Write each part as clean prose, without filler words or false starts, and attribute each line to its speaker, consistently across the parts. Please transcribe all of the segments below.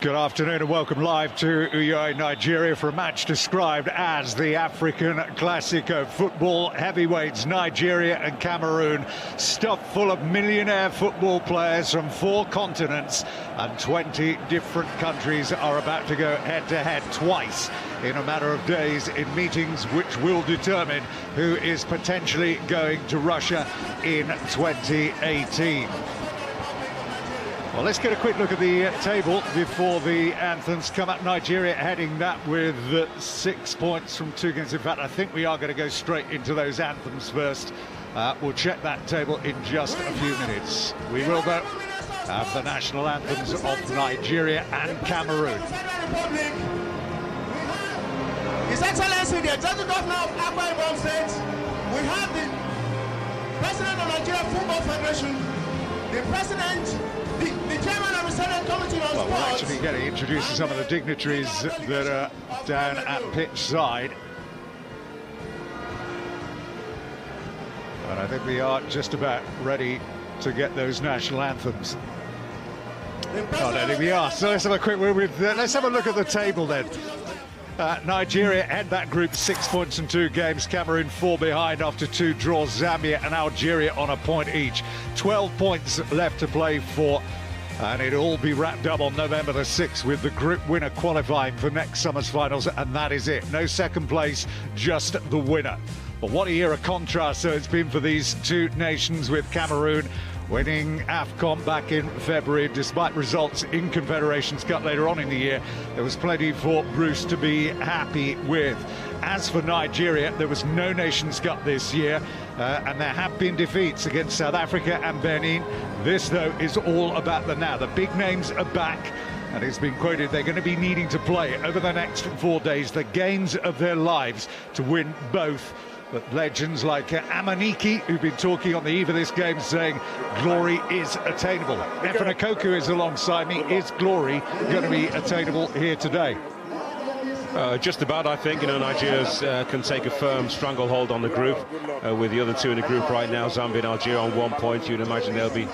Speaker 1: Good afternoon and welcome live to Uyo, Nigeria for a match described as the African Classico. Football heavyweights Nigeria and Cameroon, stuffed full of millionaire football players from 4 continents, and 20 different countries are about to go head-to-head twice in a matter of days in meetings which will determine who is potentially going to Russia in 2018. Well, let's get a quick look at the table before the anthems come up. Nigeria heading that with 6 points from 2 games. In fact, I think we are going to go straight into those anthems first. We'll check that table in just a few minutes. We will, though, have the national anthems of Nigeria and Cameroon.
Speaker 2: His Excellency, the Executive Governor of Akwa Ibom State, we have the President of Nigeria Football Federation, the President, the Chairman of the Senate Committee on Sports.
Speaker 1: Well, we're actually getting introduced to some of the dignitaries that are down at pitch side. And I think we are just about ready to get those national anthems. I don't think we are. So let's have a quick let's have a look at the table then. Nigeria head that group 6 points in 2 games. Cameroon 4 behind after 2 draws. Zambia and Algeria on a point each. 12 points left to play for, and it'll all be wrapped up on November the 6th with the group winner qualifying for next summer's finals, and that is it. No second place, just the winner. But what a year of contrast so it's been for these 2 nations, with Cameroon winning AFCON back in February. Despite results in Confederations Cup later on in the year, there was plenty for Bruce to be happy with. As for Nigeria, there was no Nations Cup this year, and there have been defeats against South Africa and Benin. This, though, is all about the now. The big names are back, and it's been quoted they're going to be needing to play over the next 4 days the games of their lives to win both. But legends like Amaniki, who've been talking on the eve of this game, saying glory is attainable. Efren Okoku is alongside me. Is glory going to be attainable here today?
Speaker 3: Just about, I think. Nigeria's can take a firm stranglehold on the group, with the other 2 in the group right now, Zambia and Algeria on 1 point. You'd imagine they'll be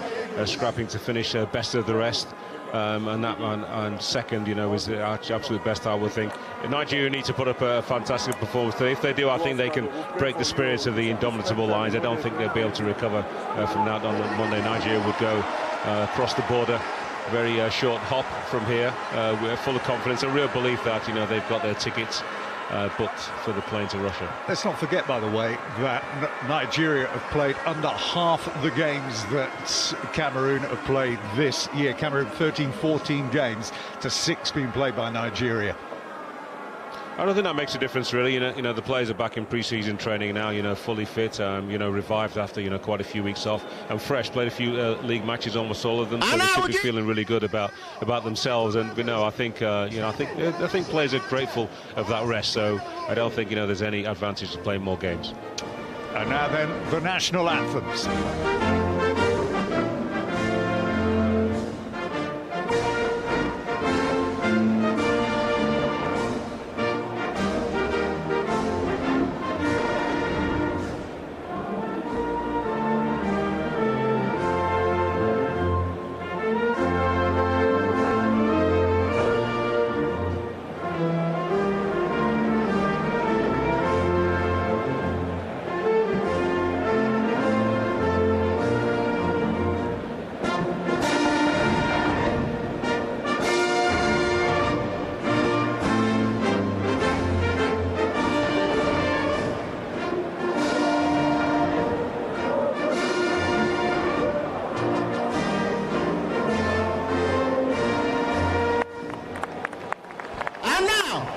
Speaker 3: scrapping to finish best of the rest. And second, is the absolute best, I would think. Nigeria need to put up a fantastic performance. If they do, I think they can break the spirits of the indomitable Lions. I don't think they'll be able to recover from that on Monday. Nigeria would go across the border, very short hop from here. We're full of confidence, a real belief that they've got their tickets booked for the plane to Russia.
Speaker 1: Let's not forget, by the way, that Nigeria have played under half the games that Cameroon have played this year. Cameroon 13-14 games to 6 being played by Nigeria.
Speaker 3: I don't think that makes a difference, really. The players are back in pre-season training now, fully fit, revived after, quite a few weeks off, and fresh. Played a few league matches, almost all of them, so they should be feeling really good about themselves. And I think players are grateful of that rest. So I don't think there's any advantage to playing more games.
Speaker 1: And now then, the national anthems.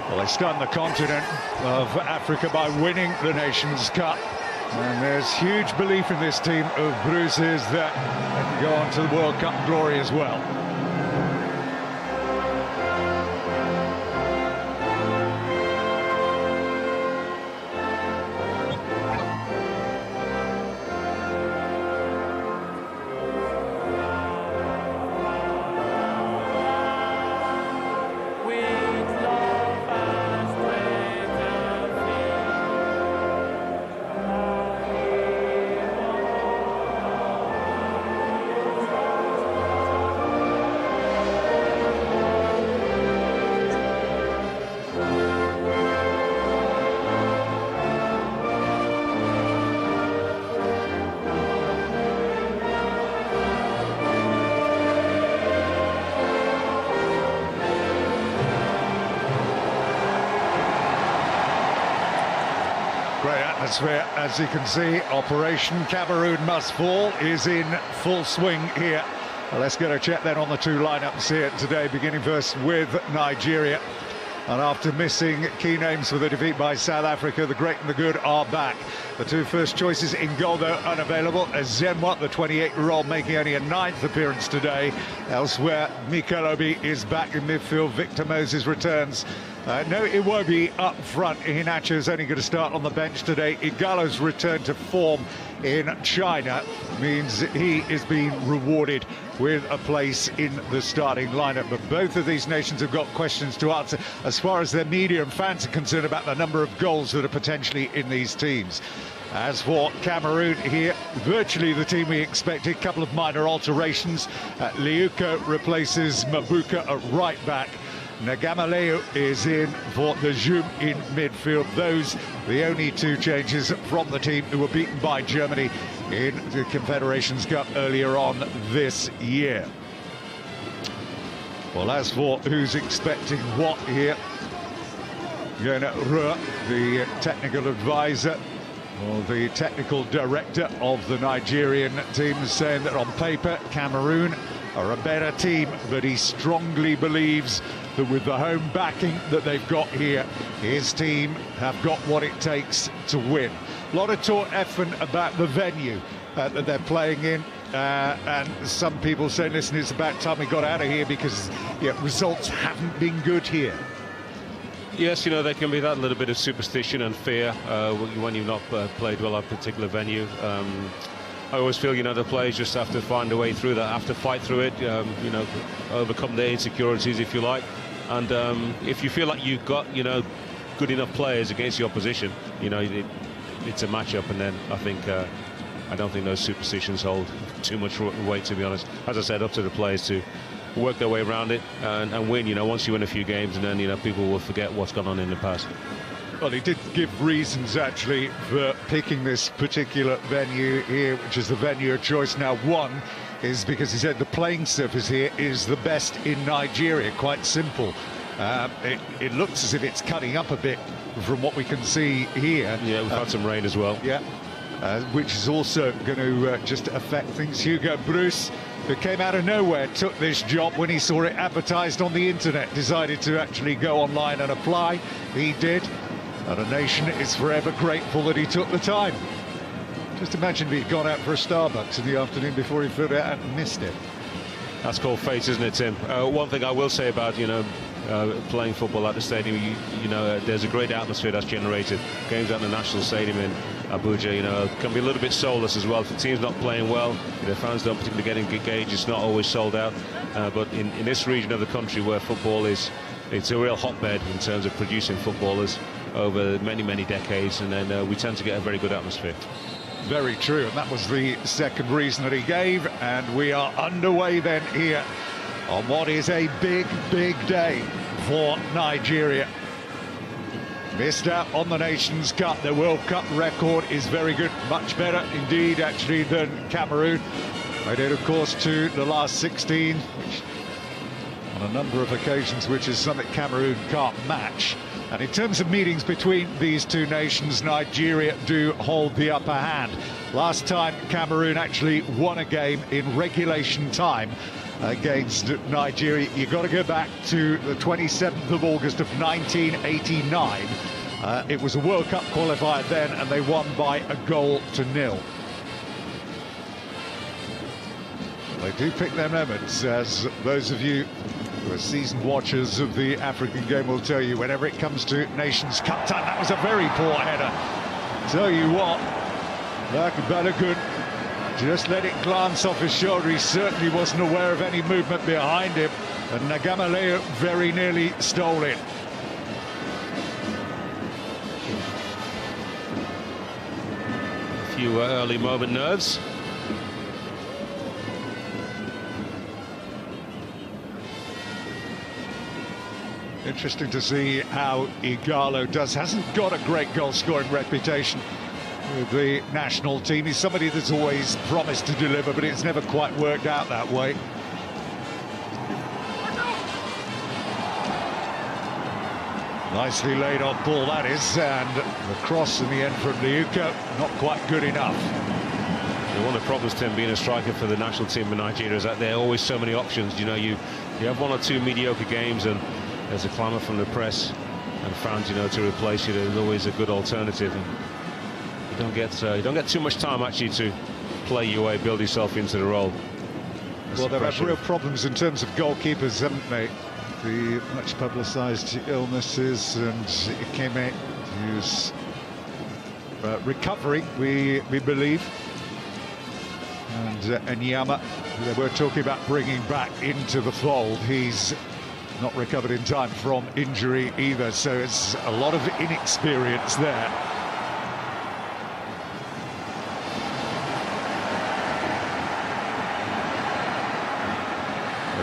Speaker 1: Well, they stunned the continent of Africa by winning the Nations Cup. And there's huge belief in this team of Bruce's that they can go on to the World Cup glory as well. Great atmosphere, as you can see. Operation Cameroon Must Fall is in full swing here. Well, let's get a check then on the two lineups here today, beginning first with Nigeria. And after missing key names for the defeat by South Africa, the great and the good are back. The two first choices in goal, though, unavailable. Zenwa, the 28-year-old, making only a 9th appearance today. Elsewhere, Mikel Obi is back in midfield. Victor Moses returns. No, it won't be up front. Iheanacho's only going to start on the bench today. Igalo's return to form in China means he is being rewarded with a place in the starting lineup. But both of these nations have got questions to answer as far as their media and fans are concerned about the number of goals that are potentially in these teams. As for Cameroon here, virtually the team we expected. A couple of minor alterations. Liuko replaces Mabuka at right back. Nagamaleo is in for the Zoom in midfield. Those the only two changes from the team who were beaten by Germany in the Confederations Cup earlier on this year. Well, as for who's expecting what here, Yona Rua, the technical advisor, or the technical director of the Nigerian team, is saying that on paper Cameroon are a better team, but he strongly believes that with the home backing that they've got here, his team have got what it takes to win. A lot of talk, Effin, about the venue that they're playing in, and some people saying, listen, it's about time we got out of here because results haven't been good here.
Speaker 3: Yes, you know, there can be that little bit of superstition and fear when you've not played well at a particular venue. I always feel, you know, the players just have to find a way through that, have to fight through it, you know, overcome their insecurities, if you like. And if you feel like you've got, you know, good enough players against the opposition, you know, it's a matchup. And then I don't think those superstitions hold too much weight, to be honest. As I said, up to the players to work their way around it and win. You know, once you win a few games, and then, you know, people will forget what's gone on in the past.
Speaker 1: Well, he did give reasons, actually, for picking this particular venue here, which is the venue of choice now. One is because he said the playing surface here is the best in Nigeria. Quite simple. It looks as if it's cutting up a bit from what we can see here.
Speaker 3: Yeah, we've had some rain as well.
Speaker 1: Yeah, which is also going to just affect things. Hugo Bruce, who came out of nowhere, took this job when he saw it advertised on the internet, decided to actually go online and apply. He did. And a nation is forever grateful that he took the time. Just imagine if he'd gone out for a Starbucks in the afternoon before he filled it out and missed it.
Speaker 3: That's called fate, isn't it, Tim? One thing I will say about, you know, playing football at the stadium, you know, there's a great atmosphere that's generated. Games at the National Stadium in Abuja, you know, can be a little bit soulless as well. If the team's not playing well, the fans don't particularly get engaged, it's not always sold out. But in this region of the country where football is, it's a real hotbed in terms of producing footballers over many, many decades, and then we tend to get a very good atmosphere.
Speaker 1: Very true, and that was the second reason that he gave, and we are underway then here on what is a big, big day for Nigeria. Missed out on the Nations Cup. The World Cup record is very good, much better indeed actually than Cameroon. Made it, of course, to the last 16, which on a number of occasions, which is something Cameroon can't match. And in terms of meetings between these two nations, Nigeria do hold the upper hand. Last time Cameroon actually won a game in regulation time against Nigeria. You've got to go back to the 27th of August of 1989. It was a World Cup qualifier then, and they won by 1-0. They do pick their moments, as those of you who are seasoned watchers of the African game will tell you. Whenever it comes to Nations Cup time, that was a very poor header. Tell you what, Balogun just let it glance off his shoulder. He certainly wasn't aware of any movement behind him, and Nagamaleo very nearly stole it.
Speaker 3: A few early moment nerves.
Speaker 1: Interesting to see how Igalo does. Hasn't got a great goal-scoring reputation with the national team. He's somebody that's always promised to deliver, but it's never quite worked out that way. Nicely laid on ball, that is, and the cross in the end from Liuko, not quite good enough.
Speaker 3: One of the problems, Tim, being a striker for the national team in Nigeria is that there are always so many options. You know, you have one or two mediocre games and there's a clamour from the press and fans, you know, to replace you. There's always a good alternative, and you don't get too much time actually to play your way, build yourself into the role.
Speaker 1: Well, they've had real problems in terms of goalkeepers, haven't they? The much publicised illnesses, and Ikeme, who's recovering, we believe, and Enyama, who they were talking about bringing back into the fold. He's not recovered in time from injury either, so it's a lot of inexperience there.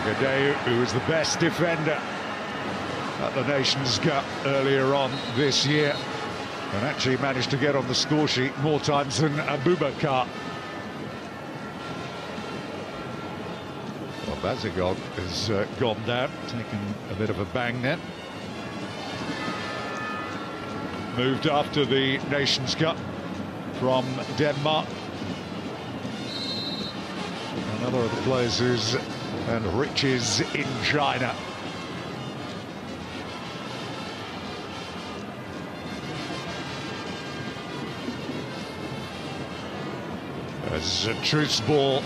Speaker 1: Gadeu, who was the best defender at the Nations Cup earlier on this year, and actually managed to get on the score sheet more times than Abubakar. Well, Bazigog has gone down, taken a bit of a bang then. Moved after the Nations Cup from Denmark. Another of the players who's and riches in China. As a truce ball.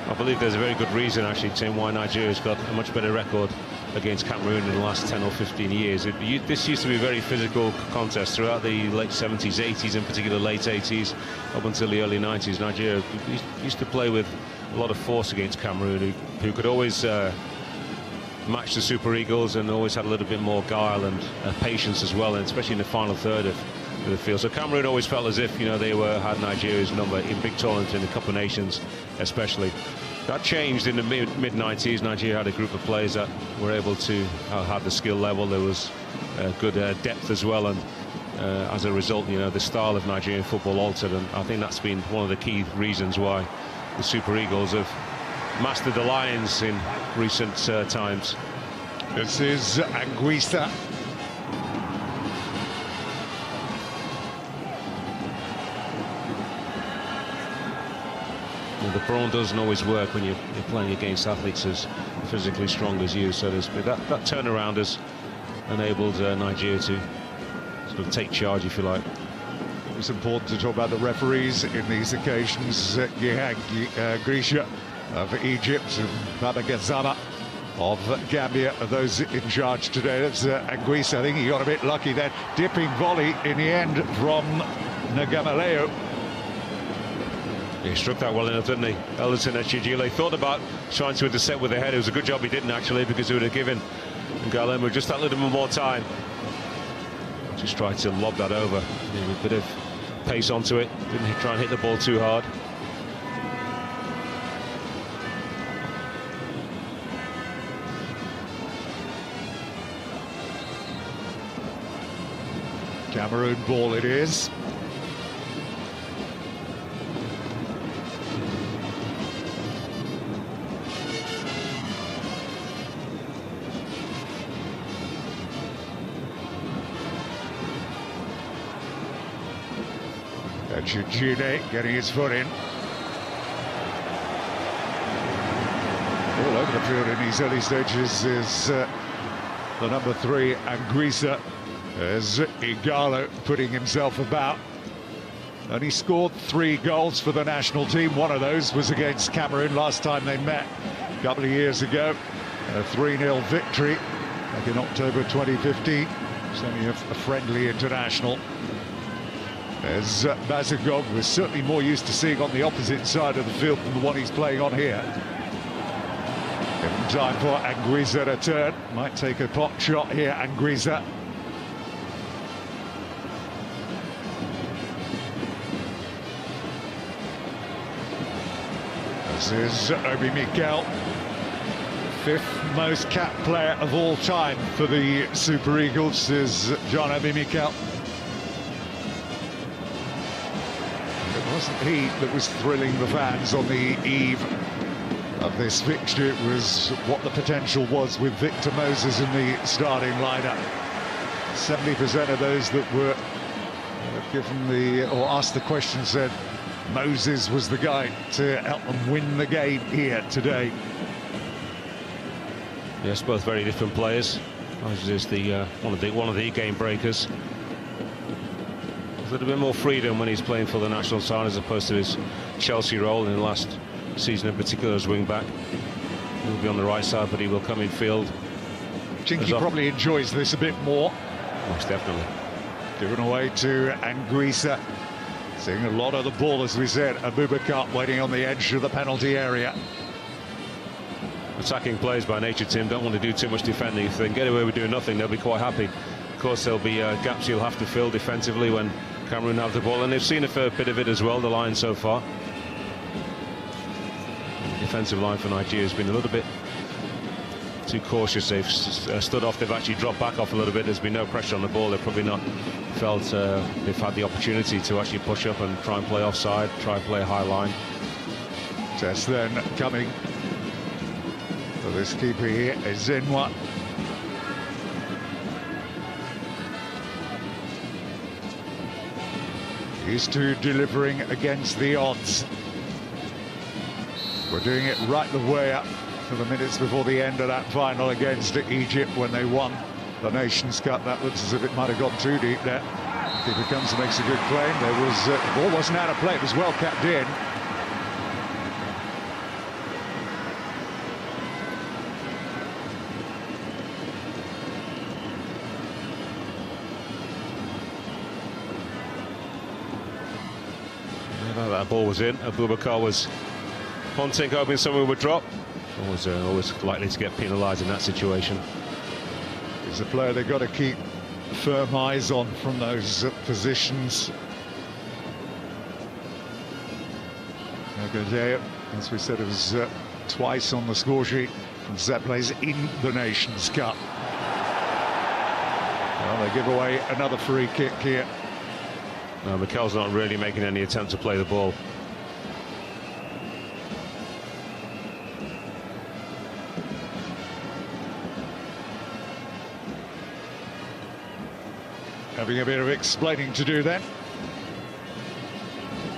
Speaker 3: I believe there's a very good reason, actually, Tim, why Nigeria's got a much better record against Cameroon in the last 10 or 15 years. This used to be a very physical contest throughout the late 70s, 80s, in particular late 80s, up until the early 90s. Nigeria used to play with a lot of force against Cameroon, who could always match the Super Eagles and always had a little bit more guile and patience as well, and especially in the final third of the field. So Cameroon always felt as if, you know, they had Nigeria's number in big tournaments, in the Cup of Nations especially. That changed in the mid-90s. Nigeria had a group of players that were able to have the skill level. There was good depth as well, and as a result, you know, the style of Nigerian football altered, and I think that's been one of the key reasons why the Super Eagles have mastered the Lions in recent times.
Speaker 1: This is Anguissa.
Speaker 3: The brawn doesn't always work when you're playing against athletes as physically strong as you, so there's that turnaround has enabled Nigeria to sort of take charge, if you like.
Speaker 1: It's important to talk about the referees in these occasions. Gihang Grisha of Egypt and Baba Gazama of Gambia are those in charge today. That's Anguissa. I think he got a bit lucky then. Dipping volley in the end from Nagamaleo.
Speaker 3: He struck that well enough, didn't he? Elderton Chijile thought about trying to intercept with the head. It was a good job he didn't, actually, because it would have given Galemo just that little bit more time. Just tried to lob that over. A bit of pace onto it. Didn't try and hit the ball too hard.
Speaker 1: Cameroon ball it is. Chijile getting his foot in. All over the field in these early stages is the number 3, Anguissa, as Igalo putting himself about. And he scored 3 goals for the national team. One of those was against Cameroon last time they met a couple of years ago. A 3-0 victory back in October 2015. It's only a friendly international. As Bazigog was certainly more used to seeing on the opposite side of the field than the one he's playing on here. Given time for Anguissa to turn. Might take a pot shot here, Anguissa. This is Obi Mikel, 5th most capped player of all time for the Super Eagles, is John Obi Mikel. It wasn't he that was thrilling the fans on the eve of this fixture was what the potential was with Victor Moses in the starting lineup. 70% of those that were given or asked the question said Moses was the guy to help them win the game here today.
Speaker 3: Yes, both very different players. Moses is the one of the game breakers. A little bit more freedom when he's playing for the national side as opposed to his Chelsea role in the last season, in particular as wing back. He'll be on the right side, but he will come in field.
Speaker 1: I think he probably enjoys this a bit more.
Speaker 3: Most definitely.
Speaker 1: Given away to Anguissa. Seeing a lot of the ball, as we said. Abubakar waiting on the edge of the penalty area.
Speaker 3: Attacking players by nature, Tim, don't want to do too much defending. If they can get away with doing nothing, they'll be quite happy. Of course, there'll be gaps you'll have to fill defensively when Cameroon have the ball, and they've seen a fair bit of it as well, the Lions so far. The defensive line for Nigeria has been a little bit too cautious. They've stood off, they've actually dropped back off a little bit. There's been no pressure on the ball. They've probably not felt they've had the opportunity to actually push up and try and play offside, try and play a high line.
Speaker 1: Test then coming for this keeper here, Ezenwa. Used to delivering against the odds. We're doing it right the way up to the minutes before the end of that final against Egypt when they won the Nations Cup. That looks as if it might have gone too deep there. Keeper comes and makes a good claim. There was the ball wasn't out of play. It was well kept in.
Speaker 3: That ball was in. Abubakar was hunting, hoping someone would drop. Always likely to get penalised in that situation.
Speaker 1: He's a player they've got to keep firm eyes on from those positions. As we said, it was twice on the score sheet from set plays in the Nations Cup. Well, they give away another free kick here.
Speaker 3: No, Mikel's not really making any attempt to play the ball.
Speaker 1: Having a bit of explaining to do then.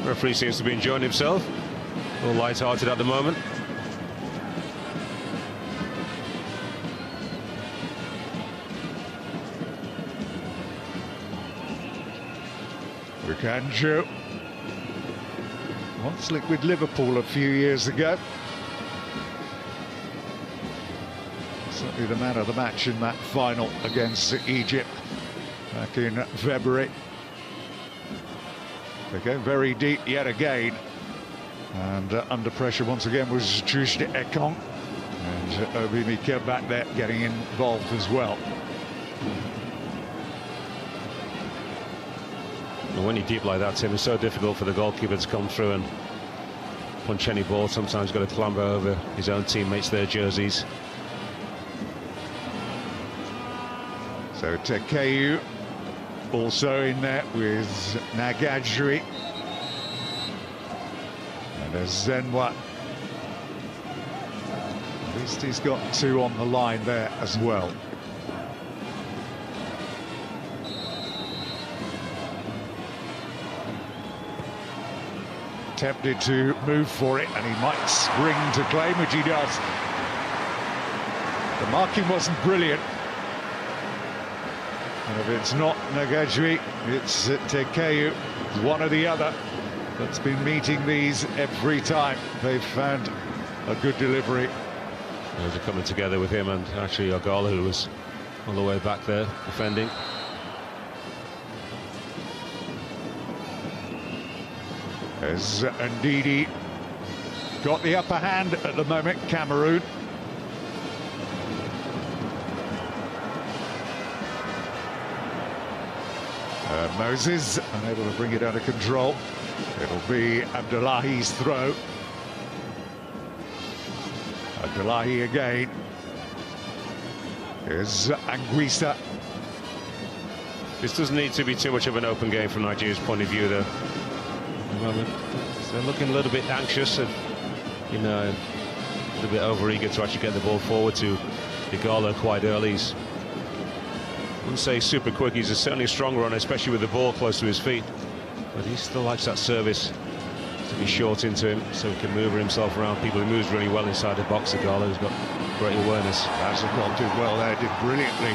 Speaker 3: Referee seems to be enjoying himself. All light-hearted at the moment.
Speaker 1: Rukanjo once linked with Liverpool a few years ago. Certainly the man of the match in that final against Egypt back in February. They go very deep yet again, and under pressure once again was Juge Ekong, and Obi Mikel back there getting involved as well.
Speaker 3: When you're deep like that, Tim, it's so difficult for the goalkeeper to come through and punch any ball. Sometimes got to clamber over his own teammates, their jerseys.
Speaker 1: So Tekeyu also in there with Nagajri. And there's Zenwa. At least he's got two on the line there as well. Tempted to move for it, and he might spring to claim, which he does. The marking wasn't brilliant. And if it's not Nagajri, it's Tekeyu, one or the other, that's been meeting these every time they've found a good delivery.
Speaker 3: They're coming together with him and actually Ogala, who was on the way back there defending.
Speaker 1: As Ndidi got the upper hand at the moment, Cameroon. Moses unable to bring it under control. It'll be Abdullahi's throw. Abdullahi again. Here's Anguissa.
Speaker 3: This doesn't need to be too much of an open game from Nigeria's point of view, though. At the moment, they're looking a little bit anxious, and little bit over-eager to actually get the ball forward to Igalo quite early. I wouldn't say super quick, he's certainly a strong runner, especially with the ball close to his feet. But he still likes that service to be short into him, so he can maneuver himself around people. He moves really well inside the box, Igalo. He's got great awareness.
Speaker 1: Basagog did well there, did brilliantly.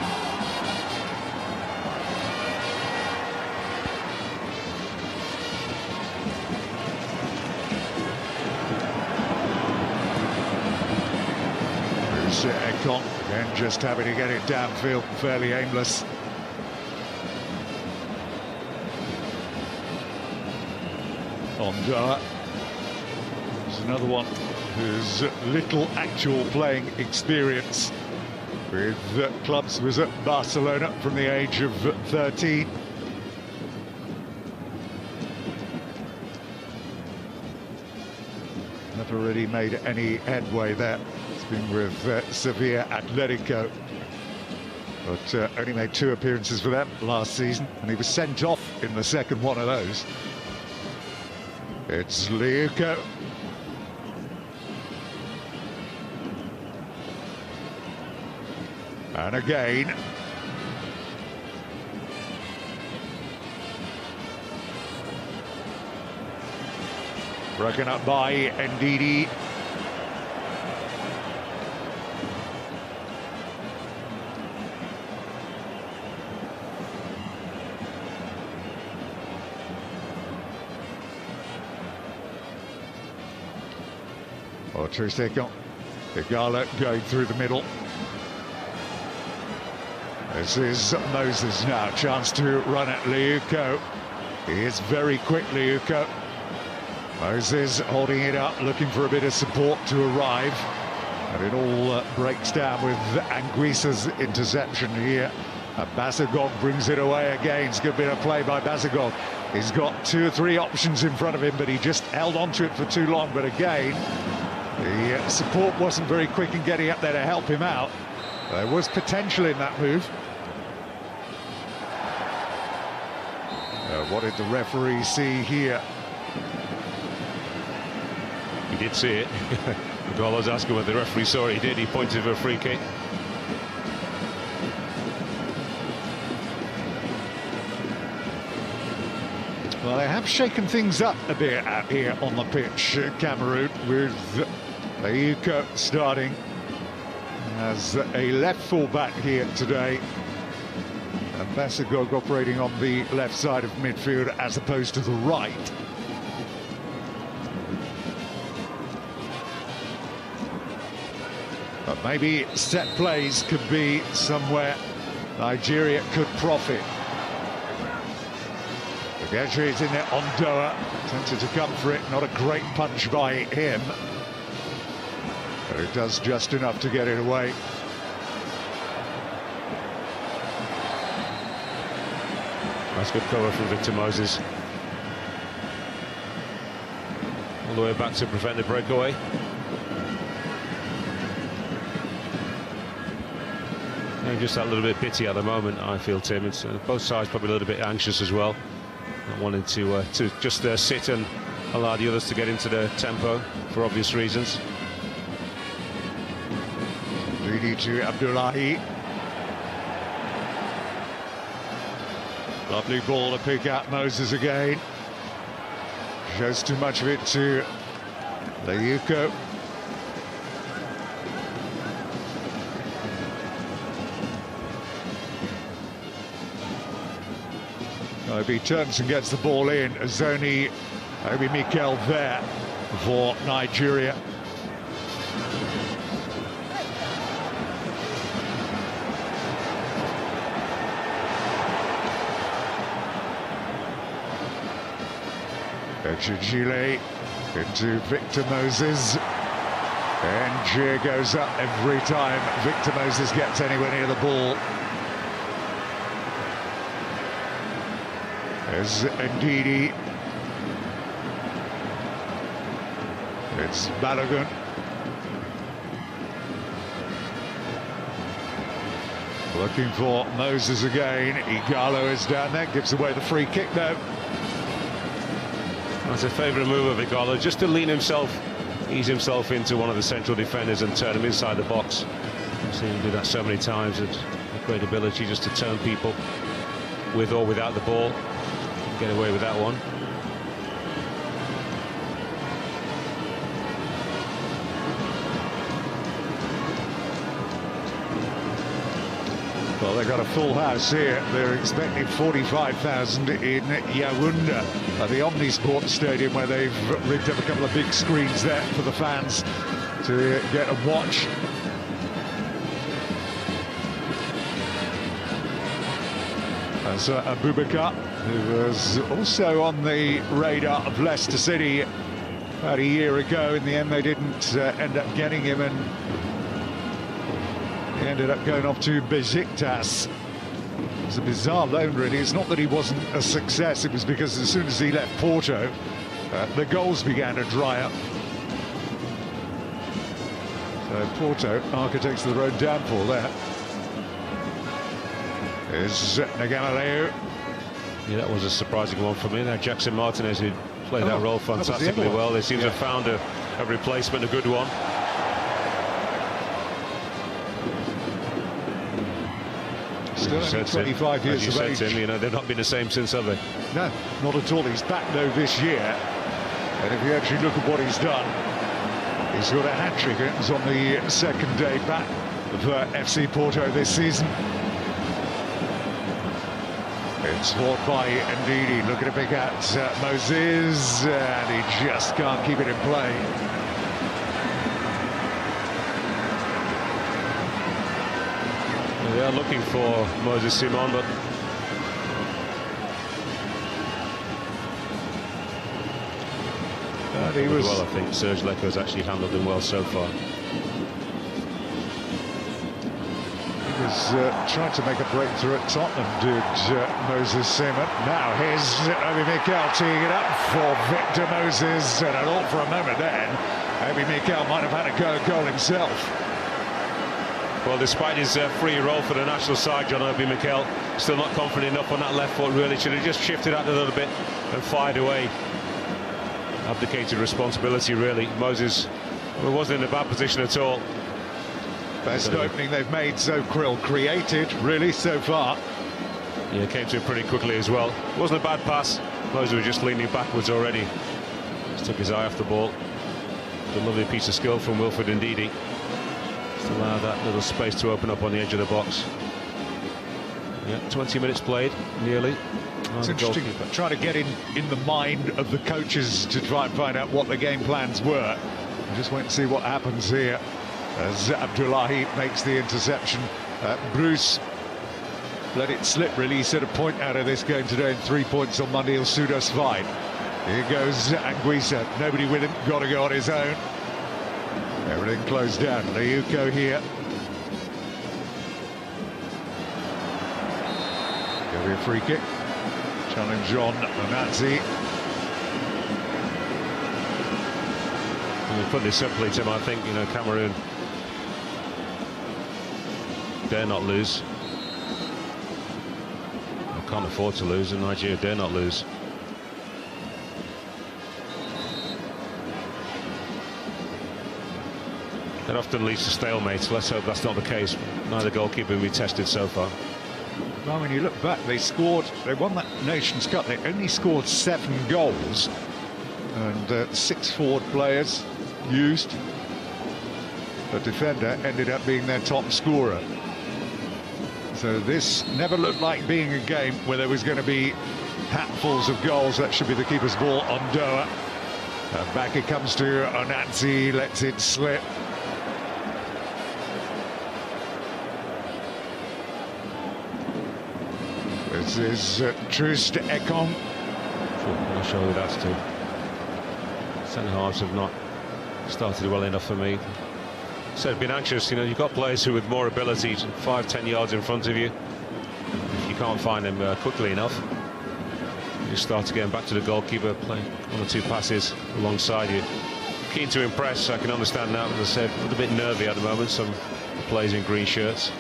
Speaker 1: Ekong, again just having to get it downfield, fairly aimless. Ondoa is another one who's little actual playing experience with clubs. Was at Barcelona from the age of 13. Never really made any headway there. It's been with Sevilla Atletico, but only made 2 appearances for them last season, and he was sent off in the second one of those. It's Liuko. And again. Broken up by Ndidi. Second. Igalo going through the middle. This is Moses now. Chance to run at Liuko. He is very quick, Liuko. Moses holding it up, looking for a bit of support to arrive. And it all breaks down with Anguissa's interception here. Basagog brings it away again. It's a good bit of play by Basagog. He's got 2 or 3 options in front of him, but he just held on to it for too long. But again, the support wasn't very quick in getting up there to help him out. There was potential in that move. What did the referee see here?
Speaker 3: He did see it. Igalo's asking what the referee saw. He did. He pointed for a free kick.
Speaker 1: Well, they have shaken things up a bit out here on the pitch, Cameroon, with Liuko starting as a left full-back here today. And Basagog operating on the left side of midfield as opposed to the right. But maybe set plays could be somewhere Nigeria could profit. Getry is in there, Ondoa tempted to come for it, not a great punch by him, but it does just enough to get it away.
Speaker 3: That's good cover from Victor Moses. All the way back to prevent the breakaway. And just that little bit bitty at the moment, I feel, Tim. It's both sides probably a little bit anxious as well. Not wanting to just sit and allow the others to get into the tempo for obvious reasons.
Speaker 1: Leading to Abdullahi. Lovely ball to pick out Moses again. Shows too much of it to Liuko. If he turns and gets the ball in, Zoni, Obi Mikel there for Nigeria. Echijile into Victor Moses. And cheer goes up every time Victor Moses gets anywhere near the ball. There's Ndidi. It's Balogun. Looking for Moses again. Igalo is down there, gives away the free kick though.
Speaker 3: That's a favourite move of Igalo, just to lean himself ease himself into one of the central defenders and turn him inside the box. I've seen him do that so many times. It's a great ability just to turn people with or without the ball. Get away with that one.
Speaker 1: Well, they've got a full house here. They're expecting 45,000 in Yaoundé at the Omnisport Stadium, where they've rigged up a couple of big screens there for the fans to get a watch. As Abubakar, who was also on the radar of Leicester City about a year ago. In the end, they didn't end up getting him, and he ended up going off to Besiktas. It was a bizarre loan, really. It's not that he wasn't a success, it was because as soon as he left Porto, the goals began to dry up. So Porto, architects of their own downfall there. Is Nagamalew.
Speaker 3: Yeah, that was a surprising one for me. Now Jackson Martinez, who played that role fantastically well. They seem to have found a replacement, a good one.
Speaker 1: Still only 25 years of age.
Speaker 3: Tim, you know, they've not been the same since, have they?
Speaker 1: No, not at all. He's back though this year, and if you actually look at what he's done, he's got a hat-trick. It was on the second day back for FC Porto this season. It's fought by Ndidi, looking to pick out Moses, and he just can't keep it in play.
Speaker 3: They are looking for Moses Simon, but
Speaker 1: he was
Speaker 3: well. I think Serge Leko has actually handled him well so far.
Speaker 1: He was trying to make a breakthrough at Tottenham, did Moses Simon. Now here's Obi Mikel teeing it up for Victor Moses, and I thought for a moment then Obi Mikel might have had a go at goal himself.
Speaker 3: Well, despite his free role for the national side, John, Obi Mikel still not confident enough on that left foot, really. Should have just shifted out a little bit and fired away. Abdicated responsibility, really. Moses wasn't in a bad position at all.
Speaker 1: Best opening they've made, so Krill created, really, so far.
Speaker 3: Yeah, came to it pretty quickly as well. Wasn't a bad pass. Moses was just leaning backwards already. Just took his eye off the ball. A lovely piece of skill from Wilfred Ndidi. Just allow that little space to open up on the edge of the box. Yeah, 20 minutes played, nearly.
Speaker 1: It's interesting, trying to get in the mind of the coaches to try and find out what the game plans were. We'll just wait and see what happens here as Abdullahi makes the interception. Bruce let it slip, really. He said a point out of this game today and 3 points on Monday. He'll suit us fine. Here goes Anguissa, nobody with him, got to go on his own. Everything closed down. Liuko here. There'll be a free kick. Challenge on Onatsi.
Speaker 3: To put this simply, Tim, I think, you know, Cameroon dare not lose. They can't afford to lose, and Nigeria dare not lose. That often leads to stalemates. Let's hope that's not the case. Neither goalkeeper will be tested so far.
Speaker 1: Well, when you look back, they won that Nations Cup. They only scored 7 goals, and 6 forward players used. The defender ended up being their top scorer. So this never looked like being a game where there was going to be hatfuls of goals. That should be the keeper's ball on Doa. Back it comes to Onatsi, lets it slip. This is Troost Ekong.
Speaker 3: I'm not sure who that's to. Centre halves have not started well enough for me. So I've been anxious, you know, you've got players who with more ability, 5-10 yards in front of you. If you can't find them quickly enough, you start again back to the goalkeeper, play 1 or 2 passes alongside you. Keen to impress, I can understand that. As I said, a little bit nervy at the moment, some players in green shirts.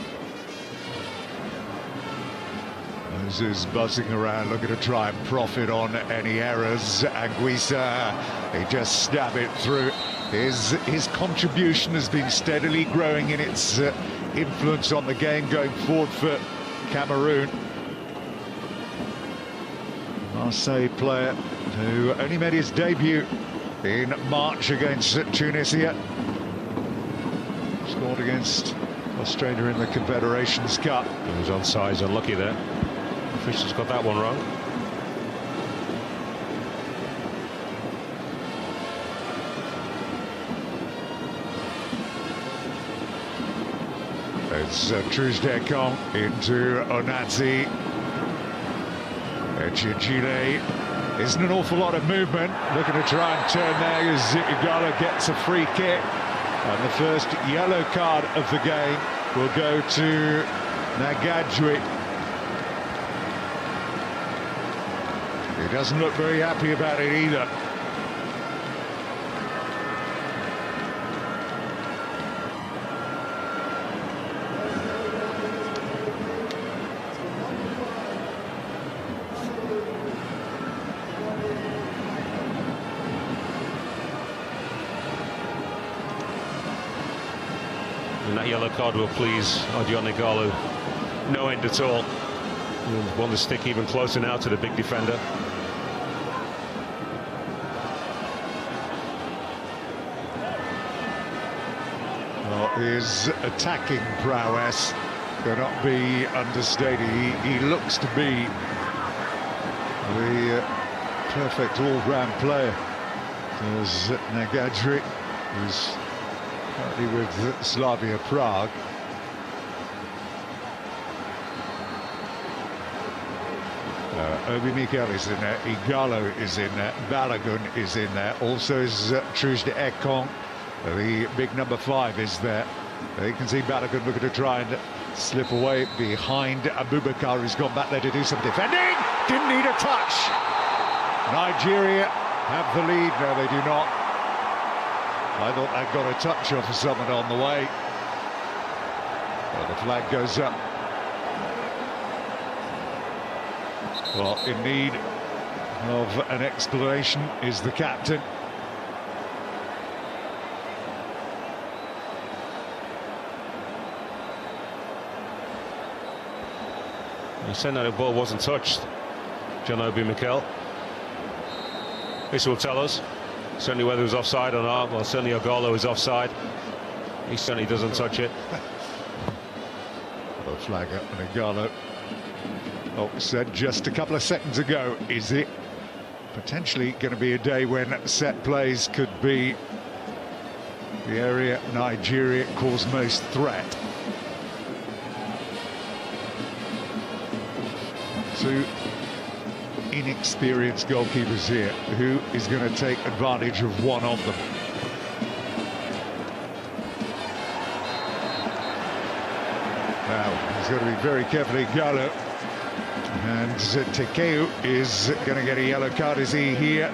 Speaker 1: Is buzzing around, looking to try and profit on any errors. Anguissa, they just stab it through. His contribution has been steadily growing in its influence on the game going forward for Cameroon. Marseille player who only made his debut in March against Tunisia. Scored against Australia in the Confederations Cup.
Speaker 3: He was onside, he's unlucky there. Officials got that one wrong.
Speaker 1: It's Truz-Dekong into Onatsi. Chile isn't an awful lot of movement. Looking to try and turn there as Igalo gets a free kick. And the first yellow card of the game will go to Nagadjui. He doesn't look very happy about it either.
Speaker 3: And that yellow card will please Odion Igalo no end at all. He'll want to stick even closer now to the big defender.
Speaker 1: Well, his attacking prowess cannot be understated. He looks to be the perfect all-round player. There's Nagadjui, who's currently with Slavia Prague. Obi Mikel is in there, Igalo is in there, Balogun is in there, also is Truz-Dekong, the big number 5 is there. You can see Balogun looking to try and slip away behind Abubakar, who's gone back there to do some defending. Didn't need a touch. Nigeria have the lead. No, they do not. I thought they'd got a touch off of someone on the way. Well, the flag goes up. Well, in need of an explanation is the captain.
Speaker 3: He said that the ball wasn't touched, John Obi Mikel. This will tell us certainly whether it was offside or not. Well, certainly Igalo is offside. He certainly doesn't touch it.
Speaker 1: Well, flag up and Igalo. Oh, said just a couple of seconds ago, is it potentially going to be a day when set plays could be the area Nigeria cause most threat? Two inexperienced goalkeepers here. Who is going to take advantage of one of them? Now, he's got to be very careful, Igalo. And Tekeu is going to get a yellow card. Is he here?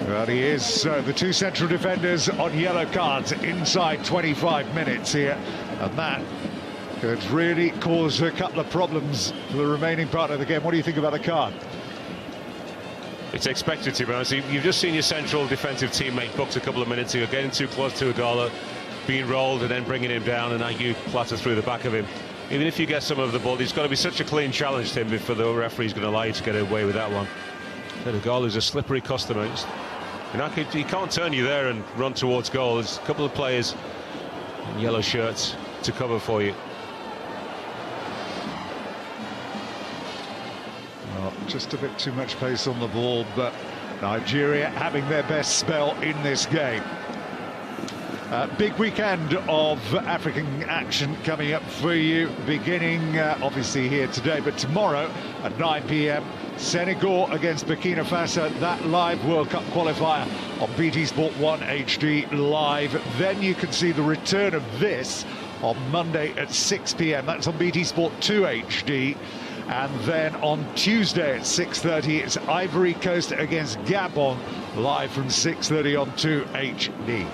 Speaker 1: Well, he is. So the two central defenders on yellow cards inside 25 minutes here. And that could really cause a couple of problems for the remaining part of the game. What do you think about the card?
Speaker 3: It's expected, to be honest. You've just seen your central defensive teammate booked a couple of minutes ago, getting too close to Igalo, being rolled and then bringing him down, and now you platter through the back of him. Even if you get some of the ball, it's got to be such a clean challenge, Tim, before the referee's going to allow you to get away with that one. Igalo's a slippery customer. He can't turn you there and run towards goal. There's a couple of players in yellow shirts to cover for you.
Speaker 1: Well, just a bit too much pace on the ball, but Nigeria having their best spell in this game. Big weekend of African action coming up for you, beginning obviously here today, but tomorrow at 9 p.m. Senegal against Burkina Faso, that live World Cup qualifier on BT Sport 1 HD live. Then you can see the return of this on Monday at 6 p.m. That's on BT Sport 2 HD. And then on Tuesday at 6:30, it's Ivory Coast against Gabon, live from 6:30 on 2 HD.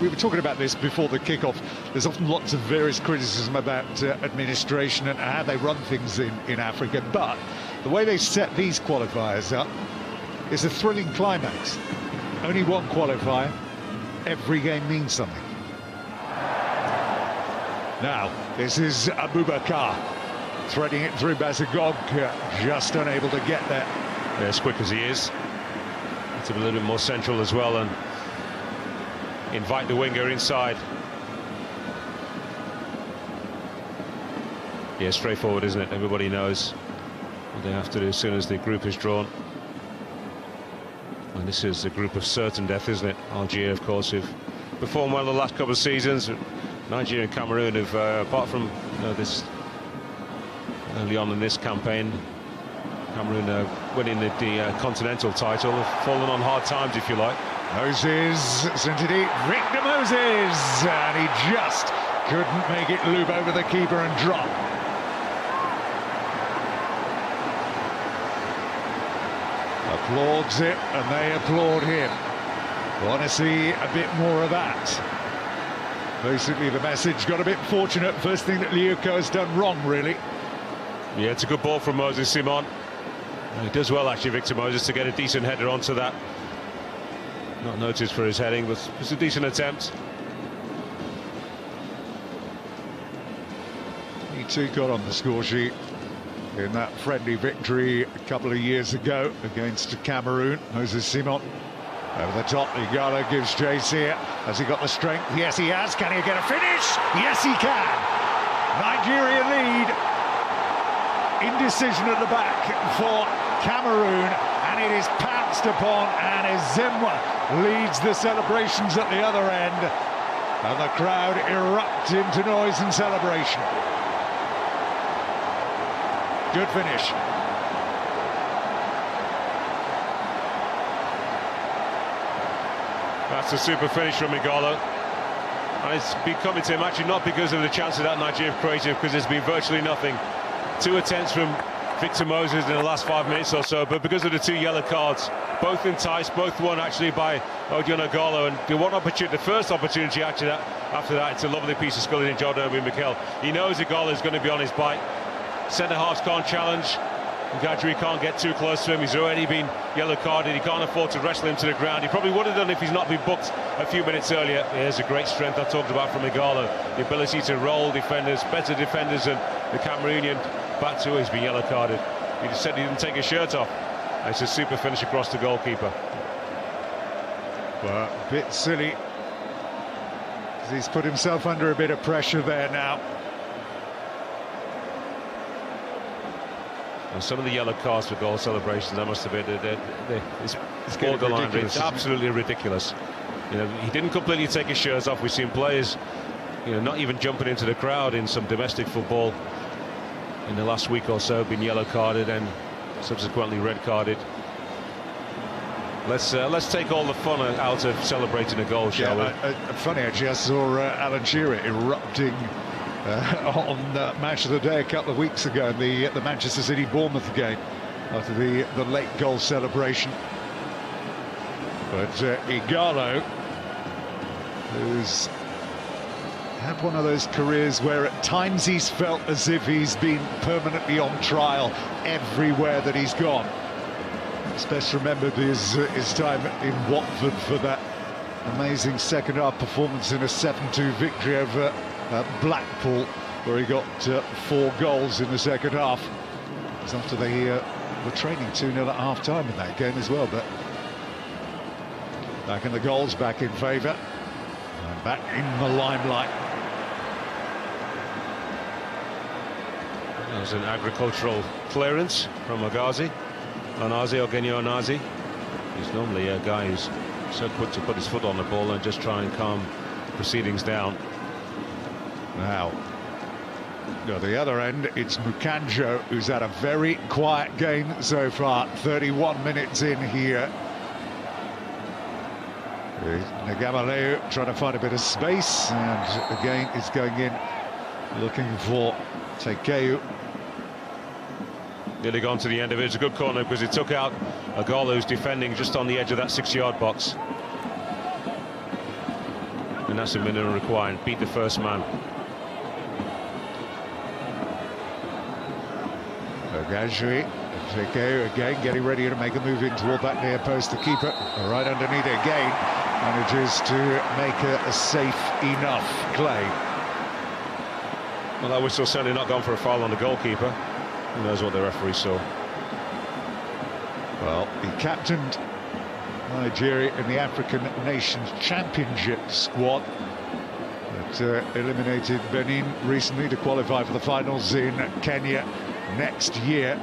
Speaker 1: we were talking about this before the kickoff, there's often lots of various criticism about administration and how they run things in Africa, but the way they set these qualifiers up is a thrilling climax. Only one qualifier, every game means something. Now, this is Abubakar threading it through Basagog, just unable to get there.
Speaker 3: Yeah, as quick as he is, it's a little bit more central as well and invite the winger inside. Yeah, straightforward, isn't it? Everybody knows what they have to do as soon as the group is drawn. And this is a group of certain death, isn't it? Algeria, of course, who've performed well the last couple of seasons. Nigeria and Cameroon have, apart from this early on in this campaign, Cameroon winning the continental title, have fallen on hard times, if you like.
Speaker 1: Moses, isn't it? Victor Moses, and he just couldn't make it loop over the keeper and drop. Applauds it, and they applaud him. Want to see a bit more of that. Basically, the message got a bit fortunate. First thing that Liuko has done wrong, really.
Speaker 3: Yeah, it's a good ball from Moses Simon. He does well, actually, Victor Moses, to get a decent header onto that. Not noticed for his heading, but it's a decent attempt.
Speaker 1: He too got on the score sheet in that friendly victory a couple of years ago against Cameroon. Moses Simon over the top. Igalo gives JC. Has he got the strength? Yes, he has. Can he get a finish? Yes, he can. Nigeria lead. Indecision at the back for Cameroon, and it is pounced upon, and Ezemwa leads the celebrations at the other end, and the crowd erupt into noise and celebration. Good finish.
Speaker 3: That's a super finish from Igalo. And it's been coming to him actually not because of the chances that Nigeria have created, because there's been virtually nothing. 2 attempts from Victor Moses in the last 5 minutes or so, but because of the 2 yellow cards, both enticed, both won actually by Odion Igalo, and the one opportunity, the first opportunity actually after that, it's a lovely piece of sculling in Jordan Obi Mikel. He knows Igalo is going to be on his bite. Centre halves can't challenge. Gadri can't get too close to him. He's already been yellow carded. He can't afford to wrestle him to the ground. He probably would have done if he's not been booked a few minutes earlier. Here's a great strength I talked about from Igalo. The ability to roll defenders, better defenders than the Cameroonian. Back to he's been yellow carded. He just said he didn't take his shirt off. It's a super finish across the goalkeeper.
Speaker 1: Well, a bit silly. He's put himself under a bit of pressure there now.
Speaker 3: And some of the yellow cards for goal celebrations, I must admit, it's borderline. It's absolutely ridiculous. You know, he didn't completely take his shirts off. We've seen players, you know, not even jumping into the crowd in some domestic football in the last week or so, been yellow carded and subsequently red carded. Let's take all the fun out of celebrating a goal, shall we?
Speaker 1: Funny, actually, I saw Alan Shearer erupting on Match of the Day a couple of weeks ago, the Manchester City Bournemouth game, after the late goal celebration. But Igalo, who's had one of those careers where at times he's felt as if he's been permanently on trial everywhere that he's gone. It's best remembered his time in Watford for that amazing second half performance in a 7-2 victory over Blackpool, where he got 4 goals in the second half. It was after they were trailing 2-0 at half-time in that game as well. But back in the goals, back in favour, and back in the limelight.
Speaker 3: There's an agricultural clearance from Onazi, Eugenio Onazi. He's normally a guy who's so quick to put his foot on the ball and just try and calm proceedings down.
Speaker 1: Now, at the other end, it's Mukanjo, who's had a very quiet game so far. 31 minutes in here. Nagamaleu trying to find a bit of space, and again is going in, looking for Tekeu.
Speaker 3: Nearly gone to the end of it. It's a good corner because it took out a goal who's defending just on the edge of that 6-yard box. and that's the minimum required. Beat the first man.
Speaker 1: Ogajri, again getting ready to make a move in toward that near post. The keeper right underneath it again manages to make a safe enough claim.
Speaker 3: Well, that whistle's certainly not gone for a foul on the goalkeeper. Who knows what the referee saw?
Speaker 1: Well, he captained Nigeria in the African Nations Championship squad that eliminated Benin recently to qualify for the finals in Kenya next year.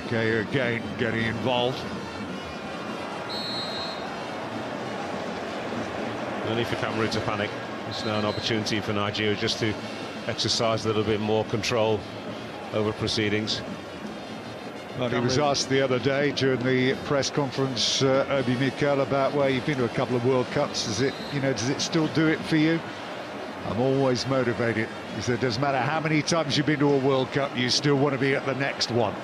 Speaker 1: Okay, again getting involved.
Speaker 3: No need for Cameroon to panic. It's now an opportunity for Nigeria just to exercise a little bit more control over proceedings.
Speaker 1: Well, he was asked the other day during the press conference, Obi Mikel, about where you've been to a couple of World Cups. Does it still do it for you? I'm always motivated. He said, doesn't matter how many times you've been to a World Cup, you still want to be at the next one.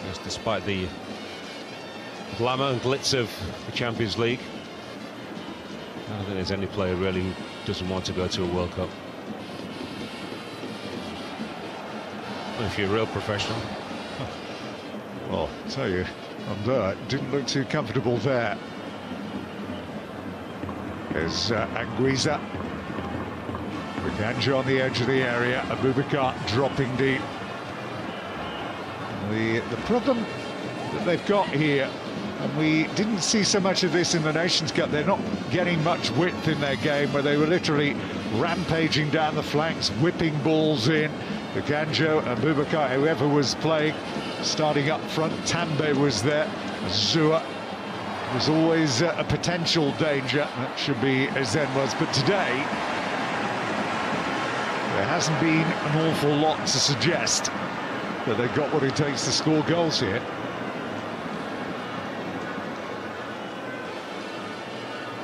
Speaker 3: Yes, despite the glamour and glitz of the Champions League, I don't think there's any player really who doesn't want to go to a World Cup. Well, if you're a real professional.
Speaker 1: Well, I'll tell you, Andorra didn't look too comfortable there. There's Anguissa. Ganja on the edge of the area. Abubakar dropping deep. The problem that they've got here, and we didn't see so much of this in the Nations Cup, they're not getting much width in their game, where they were literally rampaging down the flanks, whipping balls in. Ganjo and Abubakar, whoever was playing, starting up front. Tambe was there. Zua was always a potential danger. That should be Ezen was, but today there hasn't been an awful lot to suggest that they've got what it takes to score goals here.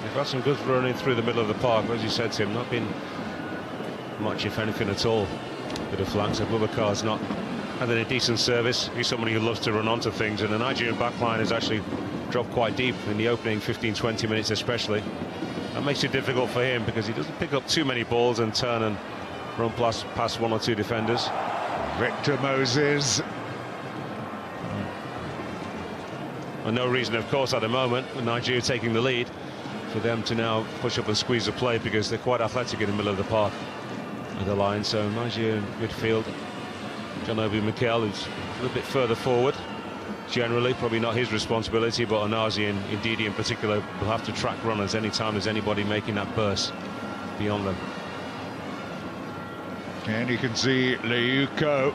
Speaker 3: They've had some good running through the middle of the park, as you said, Tim. Not been much, if anything at all, bit of flanks. Abubakar's not had a decent service. He's somebody who loves to run onto things, and the Nigerian backline has actually dropped quite deep in the opening 15-20 minutes especially. That makes it difficult for him because he doesn't pick up too many balls and turn and run past one or two defenders.
Speaker 1: Victor Moses.
Speaker 3: And no reason, of course, at the moment, with Nigeria taking the lead, for them to now push up and squeeze the play, because they're quite athletic in the middle of the park with the line. So Nigeria in midfield. John Obi Mikel, who's a little bit further forward. Generally, probably not his responsibility, but Onazi and Ndidi in particular will have to track runners anytime there's anybody making that burst beyond them.
Speaker 1: And you can see Leuko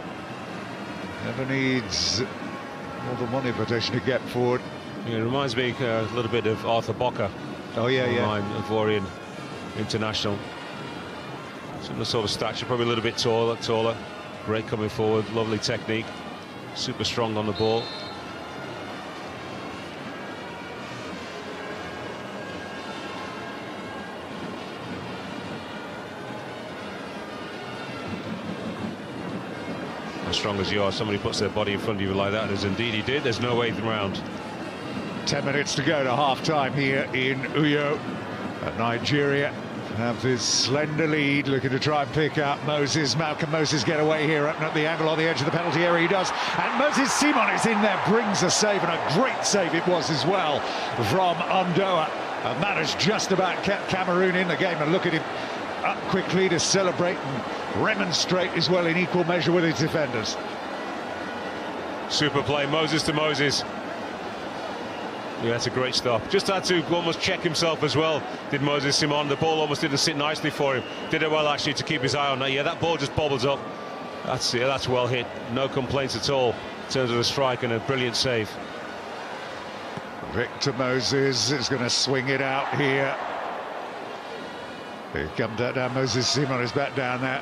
Speaker 1: never needs more than one invitation to get forward.
Speaker 3: Yeah, it reminds me a little bit of Arthur Bocker.
Speaker 1: Oh yeah, yeah.
Speaker 3: Ivorian international. Similar sort of stature, probably a little bit taller. Great coming forward, lovely technique, super strong on the ball. As strong as you are, somebody puts their body in front of you like that, as indeed he did, there's no way around.
Speaker 1: 10 minutes to go to half-time here in Uyo. Nigeria have this slender lead, looking to try and pick out Moses. Malcolm Moses get away here, open up the angle on the edge of the penalty area. He does, and Moses Simon is in there, brings a save, and a great save it was as well from Undoa. And that has just about kept Cameroon in the game. And look at him up quickly to celebrate and remonstrate as well in equal measure with his defenders.
Speaker 3: Super play, Moses to Moses. Yeah, that's a great stop. Just had to almost check himself as well, did Moses Simon. The ball almost didn't sit nicely for him. Did it well, actually, to keep his eye on that. Yeah, that ball just bobbles up. That's well hit. No complaints at all in terms of the strike, and a brilliant save.
Speaker 1: Victor Moses is going to swing it out here. Here comes that down. Moses Simon is back down there.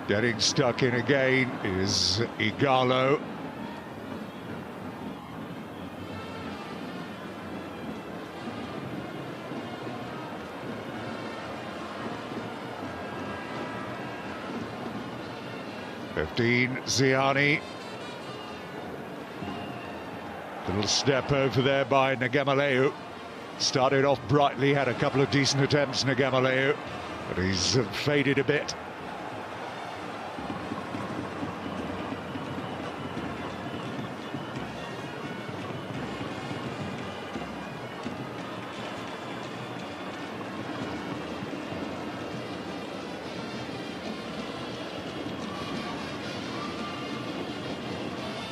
Speaker 1: Getting stuck in again is Igalo. Ziani. Little step over there by Ngemaleu. Started off brightly, had a couple of decent attempts, Ngemaleu, but he's faded a bit.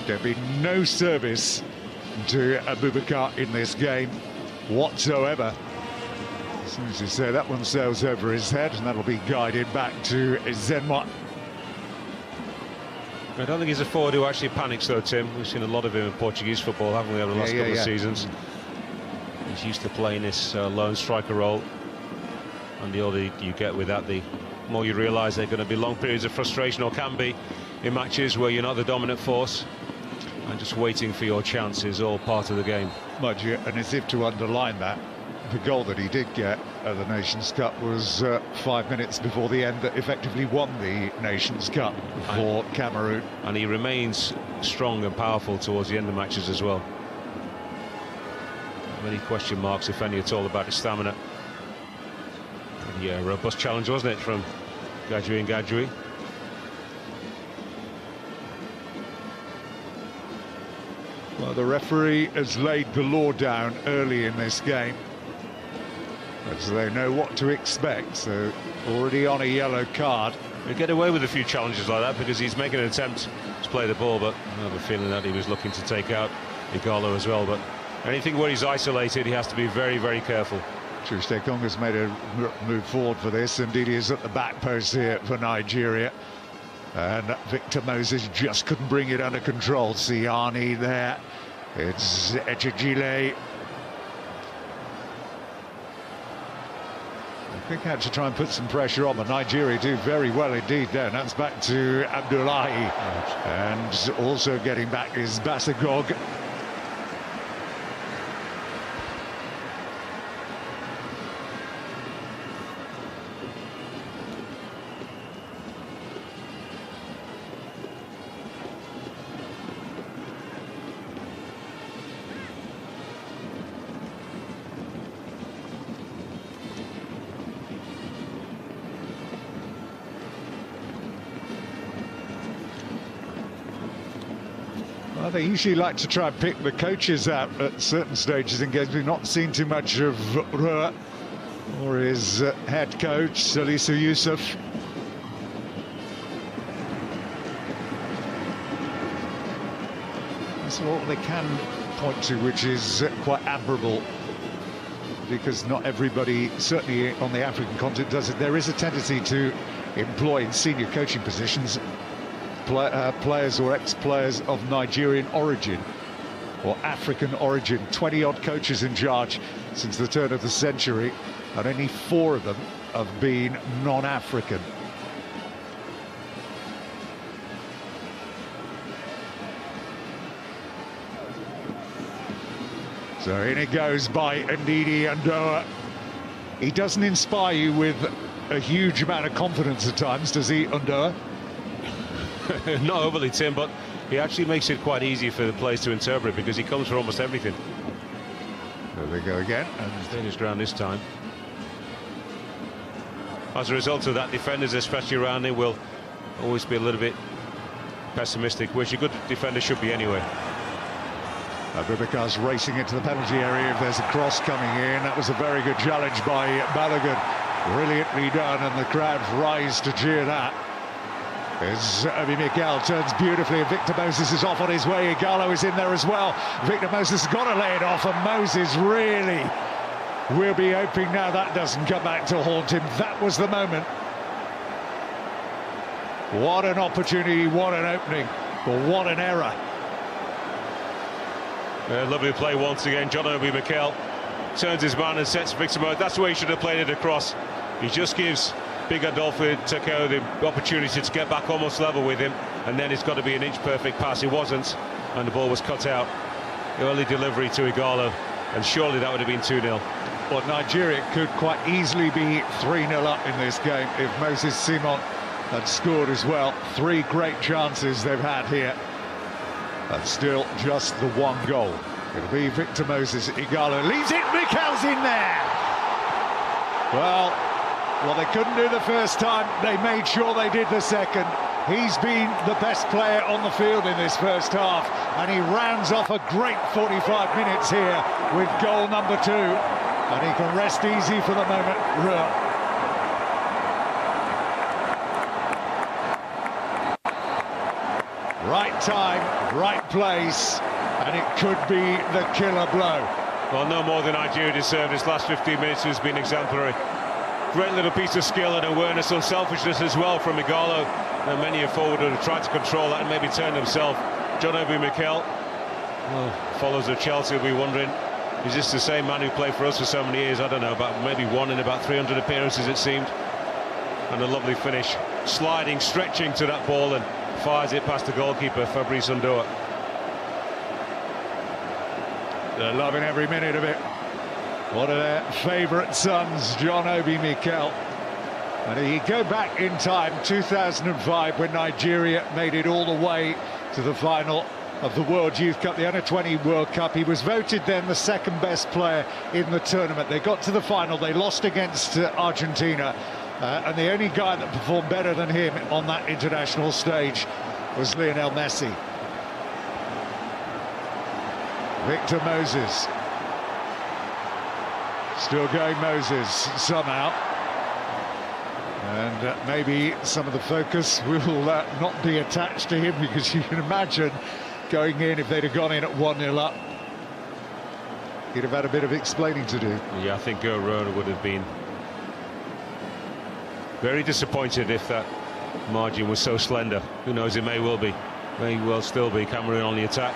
Speaker 1: There'll be no service to Abubakar in this game whatsoever. As soon as you say that one sails over his head, and that'll be guided back to Zenwa.
Speaker 3: I don't think he's a forward who actually panics though, Tim. We've seen a lot of him in Portuguese football, haven't we, over the last couple of seasons. He's used to playing this lone striker role, and the older you get with that, the more you realise there are going to be long periods of frustration, or can be, in matches where you're not the dominant force. And just waiting for your chance is all part of the game.
Speaker 1: And as if to underline that, the goal that he did get at the Nations Cup was 5 minutes before the end that effectively won the Nations Cup for Cameroon.
Speaker 3: And he remains strong and powerful towards the end of matches as well. Many question marks, if any at all, about his stamina. And yeah, robust challenge, wasn't it, from Gadjui and Gadjui.
Speaker 1: Well, the referee has laid the law down early in this game, so they know what to expect. So already on a yellow card.
Speaker 3: He'll get away with a few challenges like that because he's making an attempt to play the ball, but I have a feeling that he was looking to take out Igalo as well. But anything where he's isolated, he has to be very, very careful.
Speaker 1: Chustekong has made a move forward for this. Indeed, he is at the back post here for Nigeria. And Victor Moses just couldn't bring it under control. Siani there. It's Echejile. I think had to try and put some pressure on, but Nigeria do very well indeed there. And that's back to Abdullahi. And also getting back is Basagog. Well, they usually like to try and pick the coaches out at certain stages in games. We've not seen too much of Rua or his head coach, Salisu Yusuf. That's what they can point to, which is quite admirable, because not everybody, certainly on the African continent, does it. There is a tendency to employ in senior coaching positions players or ex-players of Nigerian origin or African origin. 20-odd coaches in charge since the turn of the century, and only 4 of them have been non-African. So in it goes by Ndidi Andoa. He doesn't inspire you with a huge amount of confidence at times, does he, Andoa?
Speaker 3: Not overly, Tim, but he actually makes it quite easy for the players to interpret, because he comes for almost everything.
Speaker 1: There they go again.
Speaker 3: And stayed his ground this time. As a result of that, defenders, especially around him, will always be a little bit pessimistic, which a good defender should be anyway.
Speaker 1: Abubakar's racing into the penalty area if there's a cross coming in. That was a very good challenge by Balogun. Brilliantly done, and the crowd rise to cheer that. As Obi Mikel turns beautifully, and Victor Moses is off on his way. Igalo is in there as well. Victor Moses has got to lay it off, and Moses really will be hoping now that doesn't come back to haunt him. That was the moment. What an opportunity, what an opening, but what an error.
Speaker 3: Lovely play once again. John Obi Mikel turns his man and sets Victor Moses. That's the way he should have played it across. He just gives Big Adolfo took out the opportunity to get back almost level with him, and then it's got to be an inch-perfect pass. It wasn't, and the ball was cut out. Early delivery to Igalo, and surely that would have been 2-0.
Speaker 1: Well, Nigeria could quite easily be 3-0 up in this game if Moses Simon had scored as well. 3 great chances they've had here, and still just the 1 goal. It'll be Victor Moses. Igalo leaves it. Mikel's in there. Well, what they couldn't do the first time, they made sure they did the second. He's been the best player on the field in this first half, and he rounds off a great 45 minutes here with goal number 2, and he can rest easy for the moment. Right time, right place, and it could be the killer blow.
Speaker 3: Well, no more than Nigeria deserved. This last 15 minutes has been exemplary. Great little piece of skill and awareness, unselfishness as well from Igalo. And many a forward would have tried to control that and maybe turn himself. John Obi Mikel, well, follows of Chelsea, will be wondering, is this the same man who played for us for so many years? I don't know, about maybe one in about 300 appearances it seemed. And a lovely finish, sliding, stretching to that ball and fires it past the goalkeeper, Fabrice Undoa.
Speaker 1: They're loving every minute of it. One of their favourite sons, John Obi Mikel. And he go back in time, 2005, when Nigeria made it all the way to the final of the World Youth Cup, the Under-20 World Cup. He was voted then the 2nd best player in the tournament. They got to the final, they lost against Argentina, and the only guy that performed better than him on that international stage was Lionel Messi. Victor Moses. Still going Moses somehow. And maybe some of the focus will not be attached to him, because you can imagine going in, if they'd have gone in at 1-0 up, he'd have had a bit of explaining to do.
Speaker 3: Yeah, I think Rona would have been very disappointed if that margin was so slender. Who knows, it may well be. May well still be Cameroon on the attack.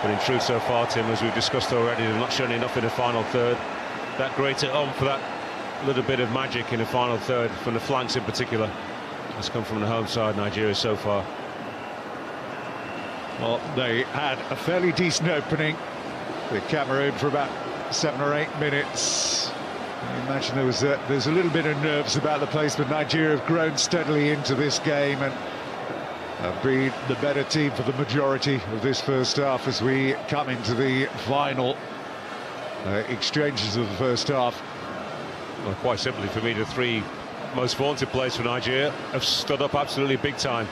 Speaker 3: But in truth, so far, Tim, as we've discussed already, they've not shown enough in the final third. That great at home for that little bit of magic in the final third, from the flanks in particular, has come from the home side, Nigeria, so far.
Speaker 1: Well, they had a fairly decent opening with Cameroon for about 7 or 8 minutes. I imagine there's a little bit of nerves about the place, but Nigeria have grown steadily into this game and have been the better team for the majority of this first half as we come into the final exchanges of the first half.
Speaker 3: Well, quite simply, for me, the 3 most vaunted players for Nigeria have stood up absolutely big time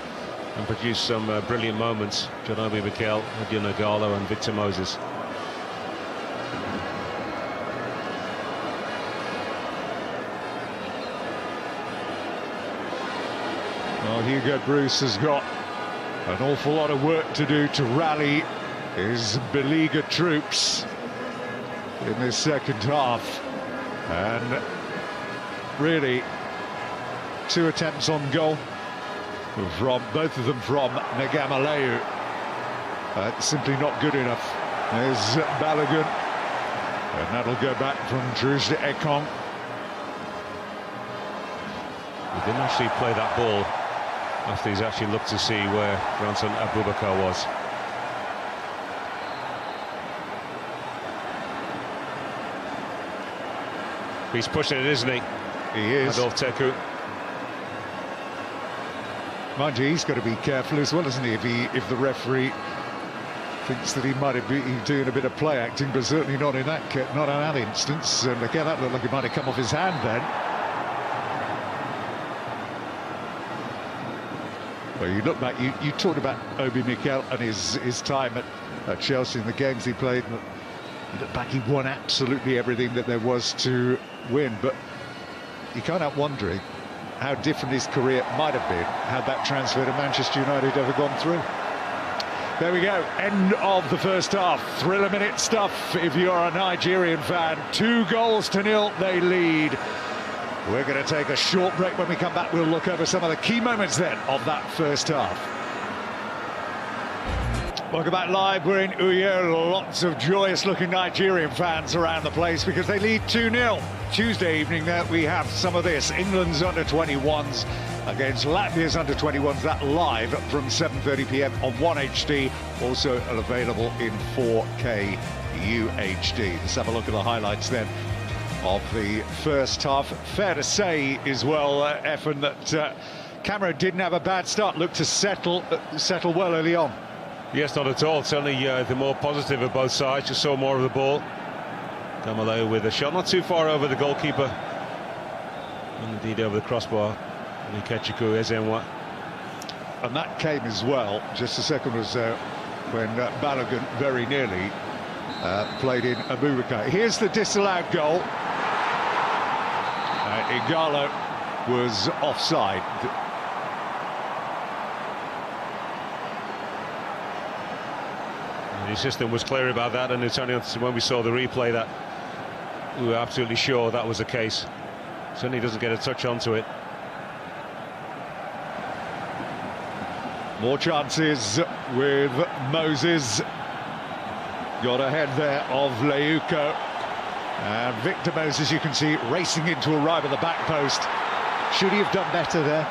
Speaker 3: and produced some brilliant moments. John Obi Mikel, Odion Igalo and Victor Moses.
Speaker 1: Well, Hugo Bruce has got an awful lot of work to do to rally his beleaguered troops in this second half. And really, 2 attempts on goal, from both of them from Nagamaleu. Simply not good enough. There's Balogun, and that'll go back from Truls de Ekong.
Speaker 3: He didn't actually play that ball after he's actually looked to see where Ranson Abubakar was. He's pushing it, isn't he?
Speaker 1: He is.
Speaker 3: Adolf Teku.
Speaker 1: Mind you, he's got to be careful as well, isn't he? If the referee thinks that he might have been doing a bit of play acting, but certainly not in that instance. And again, that looked like it might have come off his hand then. Well, you look back, you talked about Obi Mikel and his time at Chelsea and the games he played. You look back, he won absolutely everything that there was to win, but you can't help wondering how different his career might have been had that transfer to Manchester United ever gone through. There we go, end of the first half. Thriller minute stuff if you're a Nigerian fan. 2-0 they lead. We're going to take a short break. When we come back, we'll look over some of the key moments then of that first half. Welcome back live. We're in Uyo. Lots of joyous-looking Nigerian fans around the place because they lead 2-0. Tuesday evening, we have some of this. England's under-21s against Latvia's under-21s. That live from 7:30 p.m. on 1HD. Also available in 4K UHD. Let's have a look at the highlights then of the first half. Fair to say as well, Effin, that Cameroon didn't have a bad start. Looked to settle well early on.
Speaker 3: Yes, not at all. Certainly the more positive of both sides. Just saw more of the ball. Gamalo with a shot not too far over the goalkeeper. And indeed over the crossbar. Nikechiku Ezenwa.
Speaker 1: And that came as well, just a second or so, when Balogun very nearly played in Abubakar. Here's the disallowed goal. Igalo was offside.
Speaker 3: The system was clear about that, and it's only when we saw the replay that we were absolutely sure that was the case. Certainly doesn't get a touch onto it.
Speaker 1: More chances with Moses. Got ahead there of Leuko. And Victor Moses, you can see, racing into arrive at the back post. Should he have done better there?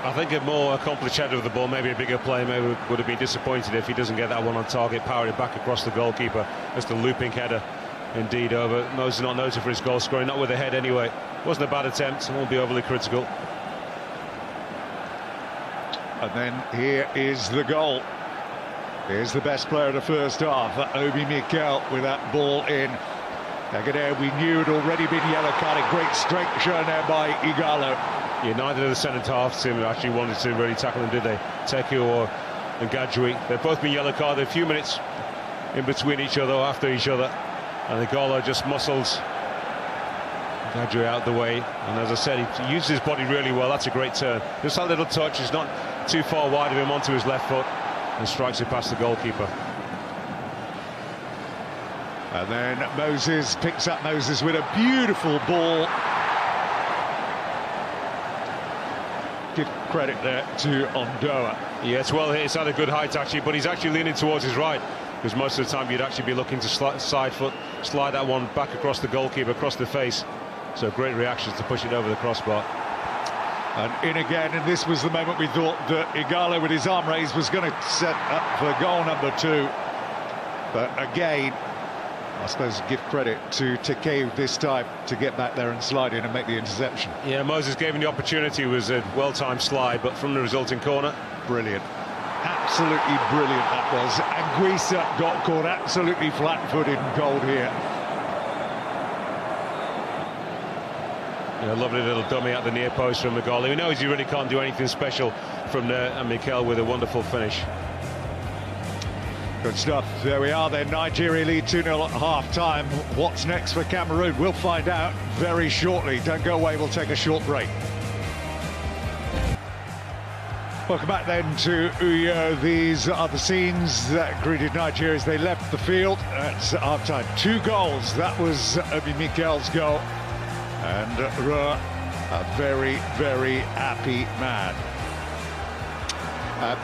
Speaker 3: I think a more accomplished header of the ball, maybe a bigger player, maybe would have been disappointed if he doesn't get that one on target, powered it back across the goalkeeper. Just a looping header indeed over. Moses not noted for his goal scoring, not with the head anyway. Wasn't a bad attempt, won't be overly critical.
Speaker 1: And then here is the goal. Here's the best player of the first half, Obi Mikel, with that ball in. Agade, we knew had already been yellow carded. Great strength shown there by Igalo.
Speaker 3: Yeah, neither of the centre half team actually wanted to really tackle him, did they? Teku or Ngadjui. They've both been yellow carded, a few minutes in between each other, after each other. And Igalo just muscles Ngadjui out the way. And as I said, he uses his body really well. That's a great turn. Just a little touch. He's not too far wide of him onto his left foot and strikes it past the goalkeeper.
Speaker 1: And then Moses picks up Moses with a beautiful ball. Give credit there to Ondoa.
Speaker 3: Yeah, it's well hit. It's at a good height actually, but he's actually leaning towards his right, because most of the time you'd actually be looking to slide that one back across the goalkeeper, across the face. So great reactions to push it over the crossbar.
Speaker 1: And in again, and this was the moment we thought that Igalo with his arm raised was going to set up for goal number 2. But again, I suppose give credit to Tekeu this time to get back there and slide in and make the interception.
Speaker 3: Yeah, Moses gave him the opportunity. It was a well-timed slide, but from the resulting corner.
Speaker 1: Brilliant. Absolutely brilliant that was. And Guisa got caught absolutely flat-footed and cold here.
Speaker 3: Yeah, lovely little dummy at the near post from the goalie. He knows he really can't do anything special from there, and Mikel with a wonderful finish.
Speaker 1: Good stuff. There we are then. Nigeria lead 2-0 at half-time. What's next for Cameroon? We'll find out very shortly. Don't go away. We'll take a short break. Welcome back then to Uyo. These are the scenes that greeted Nigeria as they left the field at half-time. 2 goals. That was Obi Mikel's goal. And a very, very happy man.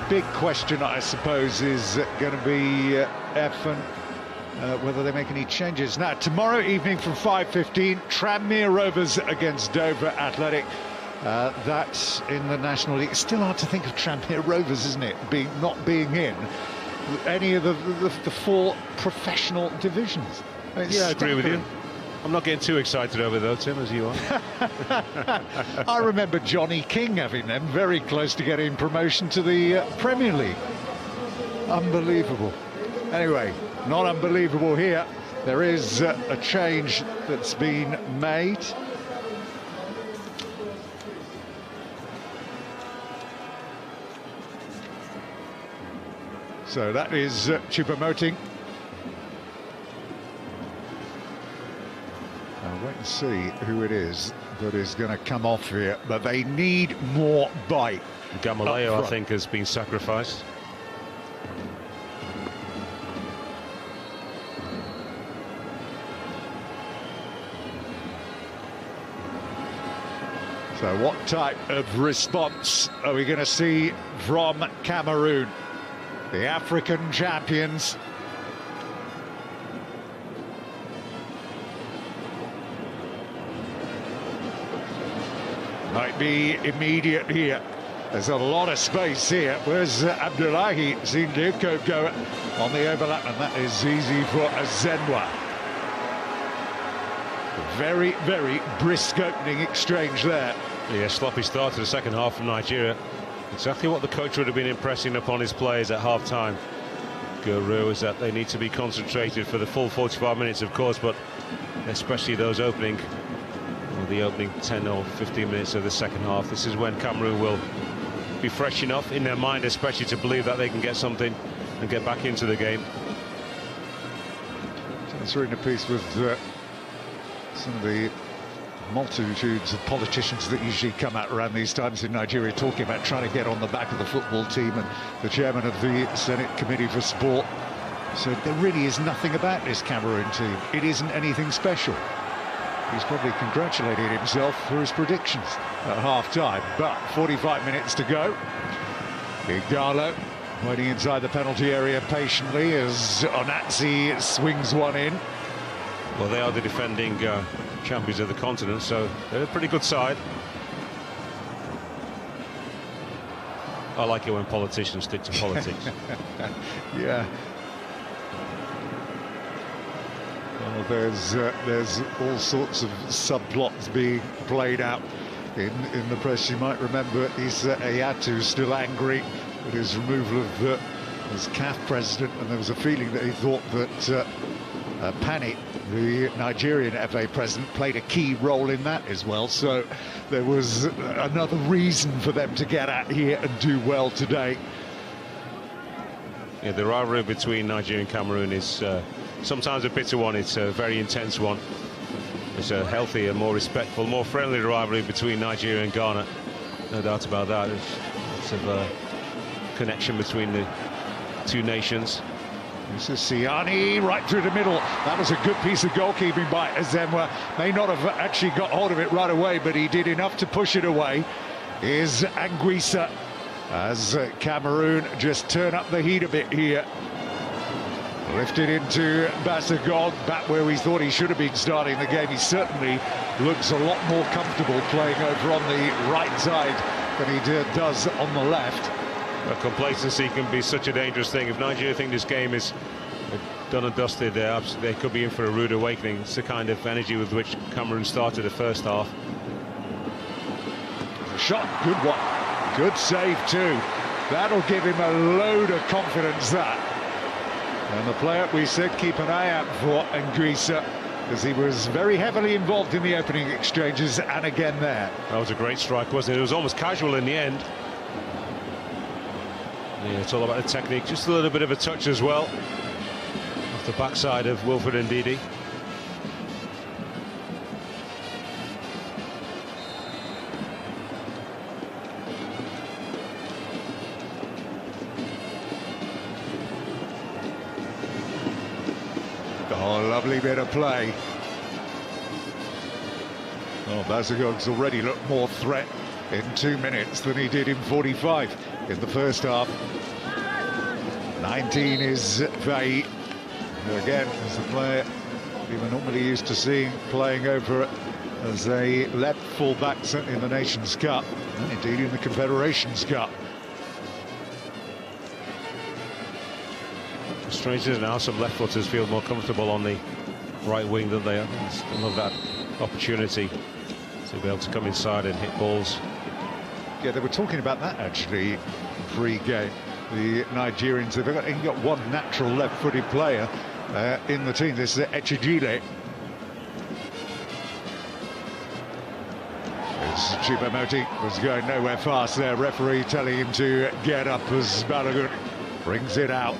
Speaker 1: Big question, I suppose, is going to be Effin, whether they make any changes. Now, tomorrow evening from 5:15, Tranmere Rovers against Dover Athletic. That's in the National League. It's still hard to think of Tranmere Rovers, isn't it, not being in any of the 4 professional divisions.
Speaker 3: Yeah, I agree with you. I'm not getting too excited over though, Tim, as you are.
Speaker 1: I remember Johnny King having them very close to getting promotion to the Premier League. Unbelievable. Anyway, not unbelievable here. There is a change that's been made. So that is Choupo-Moting. I'll wait and see who it is that is going to come off here, but they need more bite.
Speaker 3: Gamaleyo, I think, has been sacrificed.
Speaker 1: So what type of response are we going to see from Cameroon? the African champions. Might be immediate here. There's a lot of space here. Where's Abdullahi? Seen Leko go on the overlap, and that is easy for Azenwa. Very, very brisk opening exchange there.
Speaker 3: Yeah, sloppy start to the second half from Nigeria. Exactly what the coach would have been impressing upon his players at half-time. Guru, is that they need to be concentrated for the full 45 minutes, of course, but especially those opening, or the opening 10 or 15 minutes of the second half. This is when Cameroon will be fresh enough in their mind, especially to believe that they can get something and get back into the game.
Speaker 1: I was reading a piece with some of the multitudes of politicians that usually come out around these times in Nigeria, talking about trying to get on the back of the football team, and the chairman of the Senate Committee for Sport said there really is nothing about this Cameroon team. It isn't anything special. He's probably congratulated himself for his predictions at half-time, but 45 minutes to go. Igalo waiting inside the penalty area patiently as Onatsi swings one in.
Speaker 3: Well, they are the defending champions of the continent, so they're a pretty good side. I like it when politicians stick to politics.
Speaker 1: Yeah. Well, there's all sorts of subplots being played out in the press. You might remember Issa Ayatu still angry at his removal of as CAF president, and there was a feeling that he thought that Pani, the Nigerian FA president, played a key role in that as well. So there was another reason for them to get out here and do well today.
Speaker 3: Yeah, the rivalry between Nigeria and Cameroon is sometimes a bitter one. It's a very intense one. It's a healthier, more respectful, more friendly rivalry between Nigeria and Ghana. No doubt about that. There's lots of connection between the two nations.
Speaker 1: This is Siani right through the middle. That was a good piece of goalkeeping by Azenwa. May not have actually got hold of it right away, but he did enough to push it away. Is Anguissa, as Cameroon just turn up the heat a bit here. Lifted into Basagog, back where we thought he should have been starting the game. He certainly looks a lot more comfortable playing over on the right side than he does on the left.
Speaker 3: Complacency can be such a dangerous thing. If Nigeria think this game is done and dusted, they could be in for a rude awakening. It's the kind of energy with which Cameroon started the first half.
Speaker 1: Shot, good one. Good save too. That'll give him a load of confidence, that. And the player we said keep an eye out for, Anguissa, because he was very heavily involved in the opening exchanges, and again there.
Speaker 3: That was a great strike, wasn't it? It was almost casual in the end. Yeah, it's all about the technique. Just a little bit of a touch as well off the backside of Wilfred Ndidi.
Speaker 1: Oh, lovely bit of play. Oh, Basagog's already looked more threat in 2 minutes than he did in 45 in the first half. 19 is Vai. Again, as a player we were normally used to seeing playing over as a left full-back, certainly in the Nations Cup, and indeed in the Confederations Cup.
Speaker 3: Strange, isn't it, how some left-footers feel more comfortable on the right wing than they are. Still love that opportunity to be able to come inside and hit balls.
Speaker 1: Yeah, they were talking about that actually pre-game. The Nigerians, they've only got one natural left-footed player in the team. This is Echidile. Chibamoti was going nowhere fast there. Referee telling him to get up as Balogun brings it out.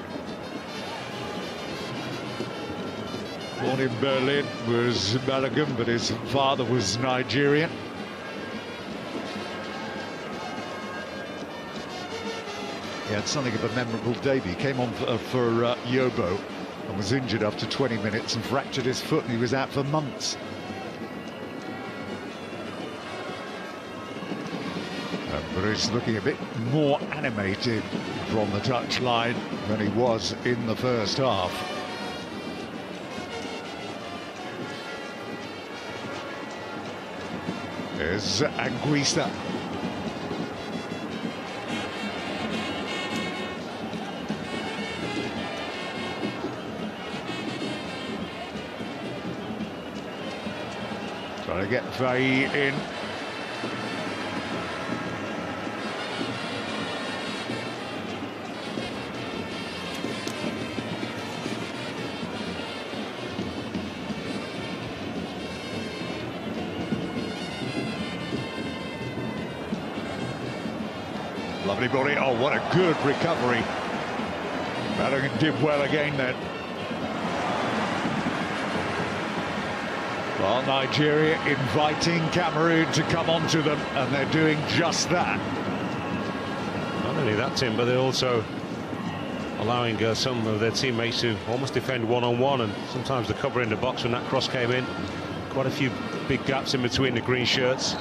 Speaker 1: Born in Berlin was Balogun, but his father was Nigerian. He had something of a memorable debut. He came on for Yobo and was injured after 20 minutes and fractured his foot, and he was out for months. is looking a bit more animated from the touchline than he was in the first half. There's Anguissa. Trying to get Faye in. Lovely body. Oh, what a good recovery. Balogun did well again then. Well, Nigeria inviting Cameroon to come onto them, and they're doing just that.
Speaker 3: Not only that, Tim, but they're also allowing some of their teammates to almost defend one-on-one, and sometimes the cover in the box when that cross came in. Quite a few big gaps in between the green shirts.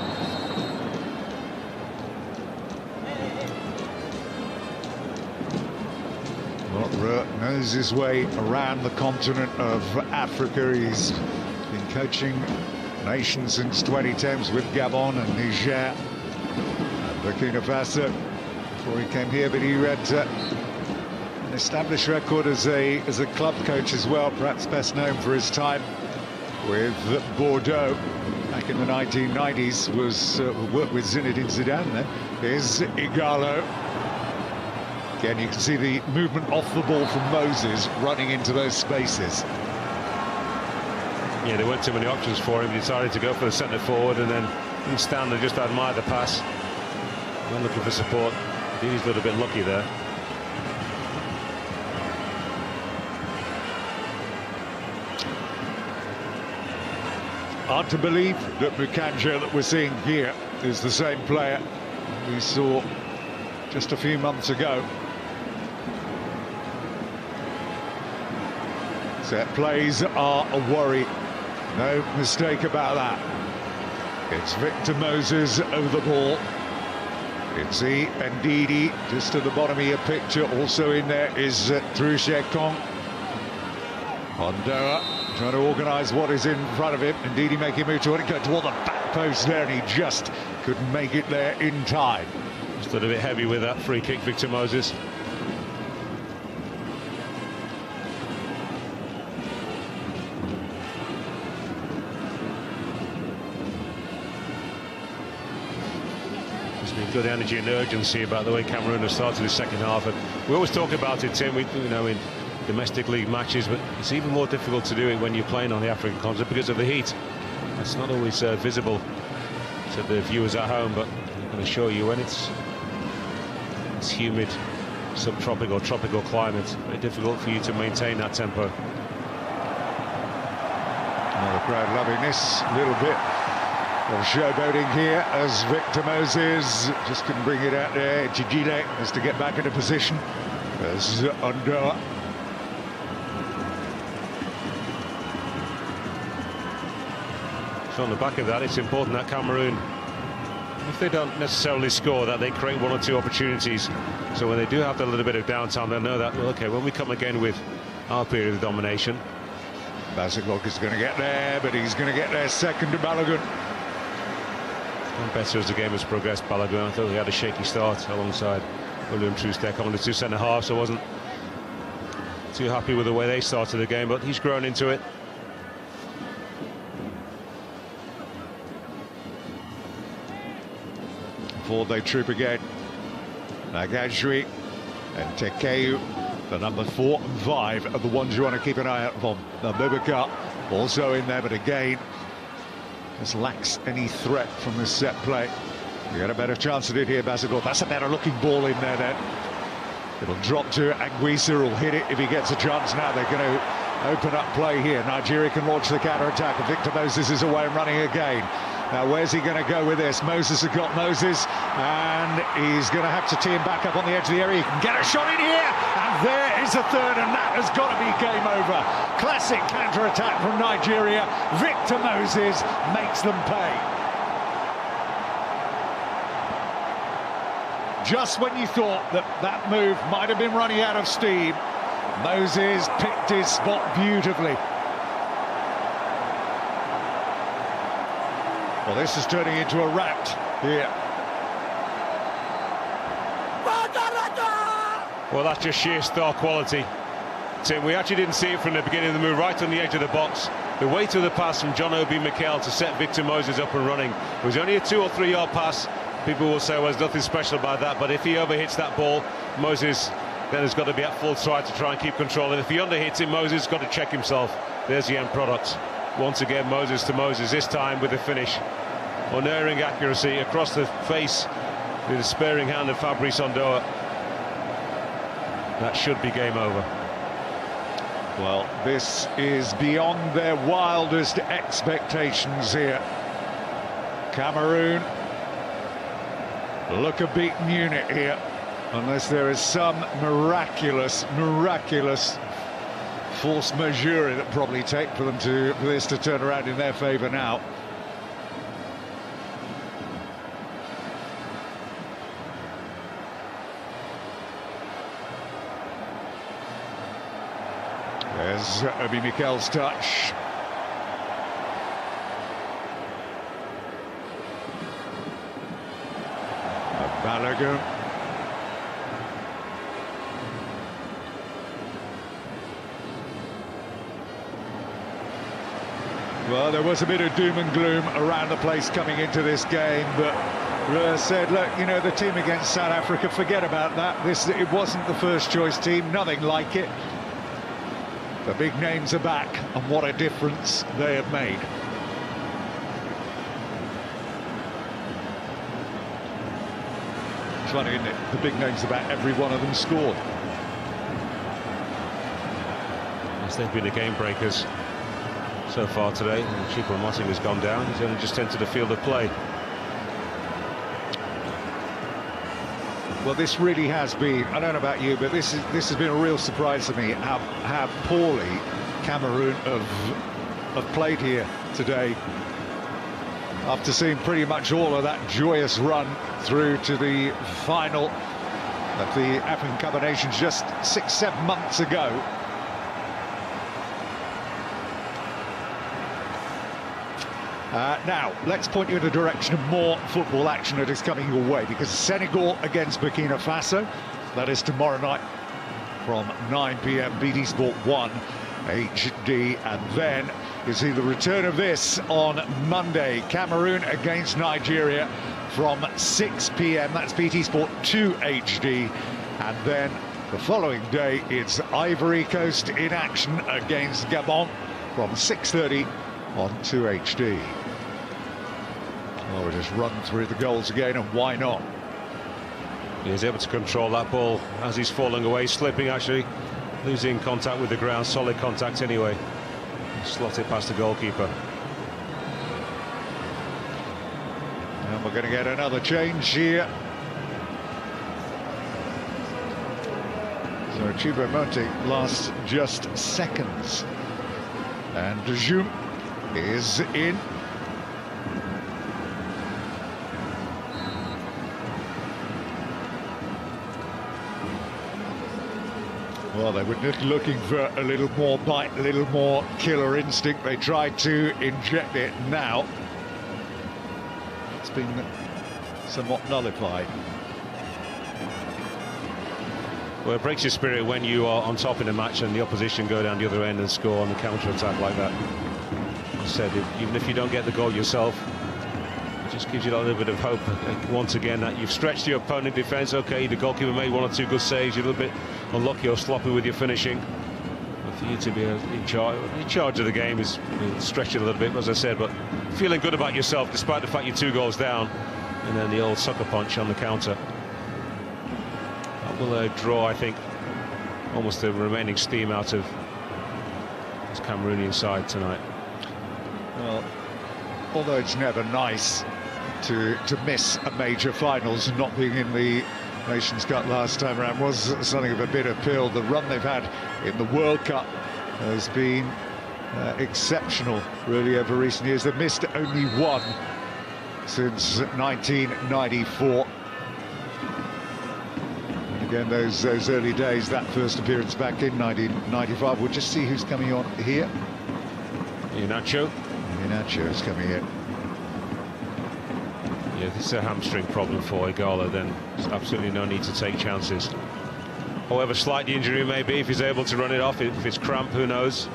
Speaker 1: Well, knows his way around the continent of Africa. He's been coaching nations since 2010 with Gabon and Niger and Burkina Faso before he came here, but he had an established record as a club coach as well, perhaps best known for his time with Bordeaux back in the 1990s. Worked with Zinedine Zidane there. Here's Igalo. Again, you can see the movement off the ball from Moses running into those spaces.
Speaker 3: Yeah, there weren't too many options for him. He decided to go for the centre forward and then didn't stand and just admire the pass. When looking for support, I think he's a little bit lucky there.
Speaker 1: Hard to believe that Mukanja that we're seeing here is the same player we saw just a few months ago. Set plays are a worry, no mistake about that. It's Victor Moses over the ball. It's Ndidi just at the bottom of your picture. Also in there is Truchekong. Ondoa trying to organise what is in front of him. Ndidi making a move toward it, going toward the back post there, and he just couldn't make it there in time.
Speaker 3: Just a little bit heavy with that free kick, Victor Moses. Good energy and urgency about the way Cameroon have started the second half. And we always talk about it, Tim, in domestic league matches, but it's even more difficult to do it when you're playing on the African continent because of the heat. It's not always visible to the viewers at home, but I can assure you when it's humid, subtropical, tropical climate, very difficult for you to maintain that tempo.
Speaker 1: Well, the crowd loving this little bit of showboating here as Victor Moses just couldn't bring it out there. Chijile has to get back into position as Ondoa.
Speaker 3: So on the back of that, it's important that Cameroon, if they don't necessarily score, that they create one or two opportunities. So when they do have that little bit of downtime, they'll know that, well, okay, when we come again with our period of domination.
Speaker 1: Basagok is going to get there, but he's going to get there second to Balogun.
Speaker 3: And better as the game has progressed, Balogun. I thought he had a shaky start alongside William Trustek on the two centre-halves, so I wasn't too happy with the way they started the game, but he's grown into it.
Speaker 1: Forward they troop again. Nagajri and Tekeu, the number 4 and 5 are the ones you want to keep an eye out for. Boubacar also in there, but again, just lacks any threat from this set play. You got a better chance at it here, Basagor. That's a better looking ball in there then. It'll drop to Anguissa, who'll hit it if he gets a chance. Now they're going to open up play here. Nigeria can launch the counter-attack, and Victor Moses is away and running again. Now where's he going to go with this? Moses has got Moses, and he's going to have to tee him back up on the edge of the area. He can get a shot in here, and there is a third, and that has got to be game over. Classic counter-attack from Nigeria. Victor Moses makes them pay. just when you thought that that move might have been running out of steam, Moses picked his spot beautifully. Well, this is turning into a rout here.
Speaker 3: Well, that's just sheer star quality. Tim, we actually didn't see it from the beginning of the move, right on the edge of the box. The weight of the pass from John Obi Mikel to set Victor Moses up and running. It was only a 2 or 3 yard pass. People will say, well, there's nothing special about that, but if he overhits that ball, Moses then has got to be at full stride to try and keep control. And if he underhits it, Moses has got to check himself. There's the end product. Once again, Moses to Moses, this time with the finish. Unerring accuracy across the face with the sparing hand of Fabrice Ondoa. That should be game over.
Speaker 1: Well, this is beyond their wildest expectations here. Cameroon look a beaten unit here, unless there is some miraculous force majeure that probably take for this to turn around in their favour now. There's Obi Mikel's touch. Balogun. Well, there was a bit of doom and gloom around the place coming into this game, but said, look, you know, the team against South Africa, forget about that. It wasn't the first choice team, nothing like it. The big names are back, and what a difference they have made. It's funny, isn't it? The big names are back, every one of them scored.
Speaker 3: Yes, they've been the game breakers so far today. Choupo-Moting has gone down. He's only just entered the field of play.
Speaker 1: Well, this really has been, I don't know about you, but this has been a real surprise to me how poorly Cameroon have played here today. After seeing pretty much all of that joyous run through to the final of the African Cup of Nations just 6-7 months ago. Now, let's point you in the direction of more football action that is coming your way, because Senegal against Burkina Faso, that is tomorrow night from 9 p.m, BT Sport 1 HD, and then you see the return of this on Monday, Cameroon against Nigeria from 6 p.m, that's BT Sport 2 HD, and then the following day it's Ivory Coast in action against Gabon from 6:30 on 2 HD. Well, we'll just run through the goals again, and why not?
Speaker 3: He's able to control that ball as he's falling away, slipping actually, losing contact with the ground, solid contact anyway. Slot it past the goalkeeper.
Speaker 1: And we're going to get another change here. So Choupo-Moting lasts just seconds. And Djoum is in. Well, they were looking for a little more bite, a little more killer instinct. They tried to inject it. Now it's been somewhat nullified.
Speaker 3: Well, it breaks your spirit when you are on top in a match and the opposition go down the other end and score on the counter-attack like that. I said, even if you don't get the goal yourself, it just gives you a little bit of hope. Once again, that you've stretched your opponent defence. Okay, the goalkeeper made 1 or 2 good saves. You're a little bit unlucky or sloppy with your finishing. But for you to be in charge of the game is stretched it a little bit, as I said, but feeling good about yourself despite the fact you're 2 goals down. And then the old sucker punch on the counter. That will draw, I think, almost the remaining steam out of this Cameroonian side tonight.
Speaker 1: Well, although it's never nice to miss a major finals, and not being in the Nations Cup last time around was something of a bitter pill. The run they've had in the World Cup has been exceptional, really, over recent years. They've missed only 1 since 1994. Again, those early days, that first appearance back in 1995. We'll just see who's coming on here.
Speaker 3: Iheanacho.
Speaker 1: Iheanacho's coming in.
Speaker 3: Yeah, this is a hamstring problem for Igalo, then there's absolutely no need to take chances. However slight the injury may be, if he's able to run it off, if it's cramp, who knows?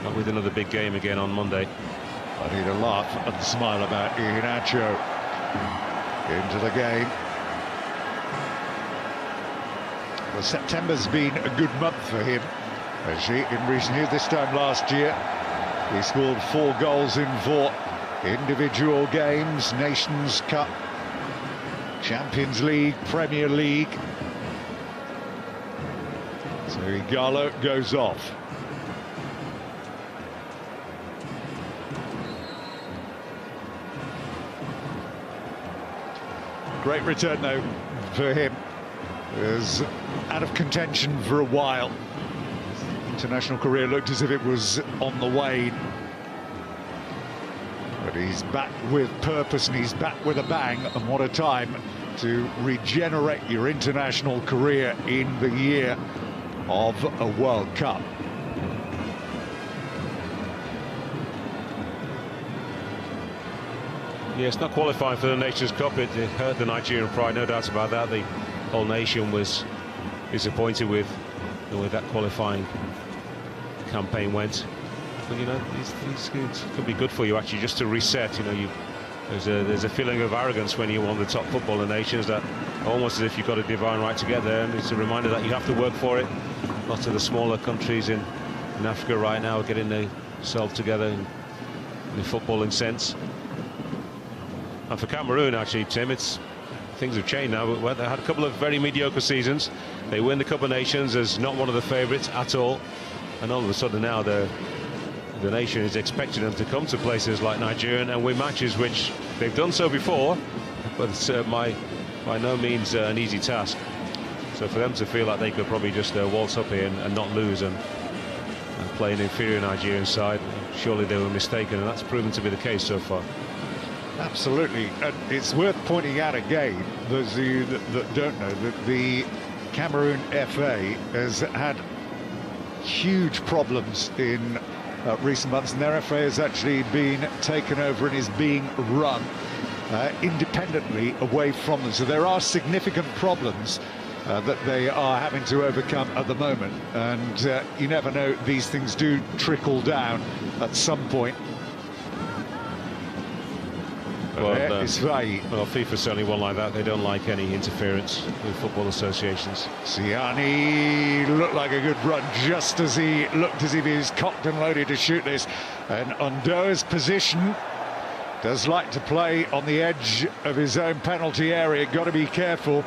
Speaker 3: Not with another big game again on Monday.
Speaker 1: I need a laugh and smile about Iheanacho into the game. Well, September's been a good month for him, actually, in recent years. This time last year, he scored 4 goals in 4 individual games, Nations Cup, Champions League, Premier League. So Igalo goes off. Great return, though, for him. He was out of contention for a while. International career looked as if it was on the wane. But he's back with purpose, and he's back with a bang. And what a time to regenerate your international career in the year of a World Cup.
Speaker 3: Yeah, it's not qualifying for the Nations Cup. It hurt the Nigerian pride, no doubt about that. The whole nation was disappointed with the way that qualifying campaign went. But you know, these could be good for you actually, just to reset. You know, there's a feeling of arrogance when you're one of the top footballer nations, that almost as if you've got a divine right to get there, and it's a reminder that you have to work for it. Lots of the smaller countries in Africa right now are getting themselves together in the footballing sense. And for Cameroon, actually, Tim, things have changed now. But they had a couple of very mediocre seasons. They win the Cup of Nations as not one of the favourites at all, and all of a sudden now the nation is expecting them to come to places like Nigeria and win matches, which they've done so before, but it's by no means an easy task. So for them to feel like they could probably just waltz up here and not lose and play an inferior Nigerian side, surely they were mistaken, and that's proven to be the case so far.
Speaker 1: Absolutely. And it's worth pointing out again, those of you that don't know, that the Cameroon FA has had huge problems in recent months, and their FA has actually been taken over and is being run independently away from them. So there are significant problems that they are having to overcome at the moment, and you never know, these things do trickle down at some point.
Speaker 3: Well,
Speaker 1: FIFA
Speaker 3: certainly one like that. They don't like any interference with football associations.
Speaker 1: Siani looked like a good run, just as he looked as if he was cocked and loaded to shoot this. And Ondoa's position does like to play on the edge of his own penalty area. Got to be careful,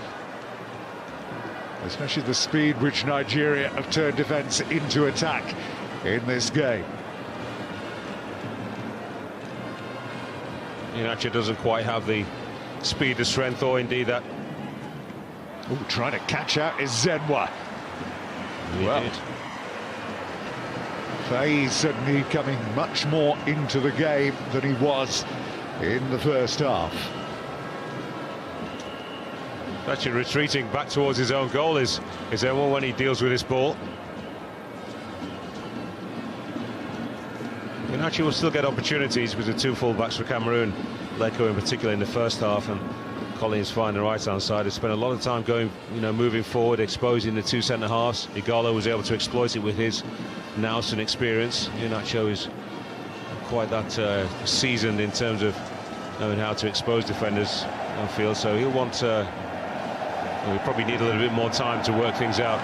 Speaker 1: especially the speed which Nigeria have turned defence into attack in this game.
Speaker 3: Iheanacho doesn't quite have the speed, the strength, or indeed that.
Speaker 1: Oh, trying to catch out is Zenwa. Well, Faye suddenly coming much more into the game than he was in the first half.
Speaker 3: Actually retreating back towards his own goal is Zenwa when he deals with this ball. Iheanacho will still get opportunities with the 2 full-backs for Cameroon, Leko in particular in the first half, and Collins fine the right-hand side. They spent a lot of time going, moving forward, exposing the 2 centre-halves. Igalo was able to exploit it with his nous and experience. Iheanacho is quite that seasoned in terms of knowing how to expose defenders on field, so he'll want he'll probably need a little bit more time to work things out.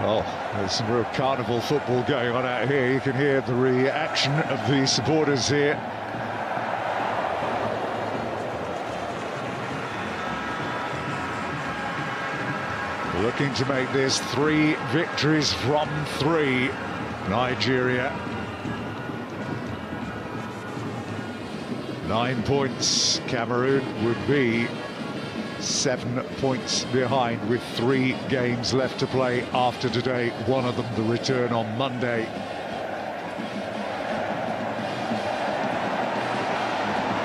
Speaker 1: Well, there's some real carnival football going on out here. You can hear the reaction of the supporters here. Looking to make this 3 victories from 3. Nigeria. 9 points. Cameroon would be 7 points behind with 3 games left to play after today. One of them the return on Monday.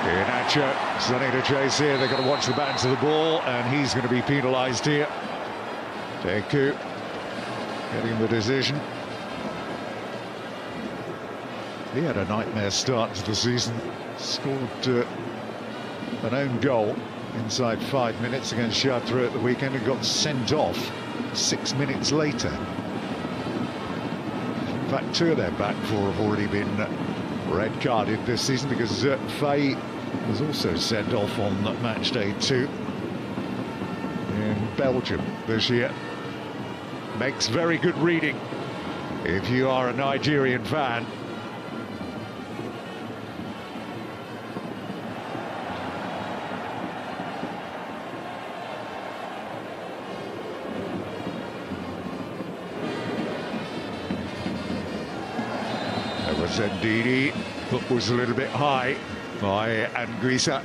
Speaker 1: Iheanacho Nacho, starting to chase here. They've got to watch the bounce of the ball, and he's going to be penalised here. Deku getting the decision. He had a nightmare start to the season. Scored an own goal inside 5 minutes against Chartres at the weekend and got sent off 6 minutes later. In fact, 2 of their back 4 have already been red carded this season, because Faye was also sent off on match day 2 in Belgium this year. Makes very good reading if you are a Nigerian fan. Ndidi, but was a little bit high by Anguissa.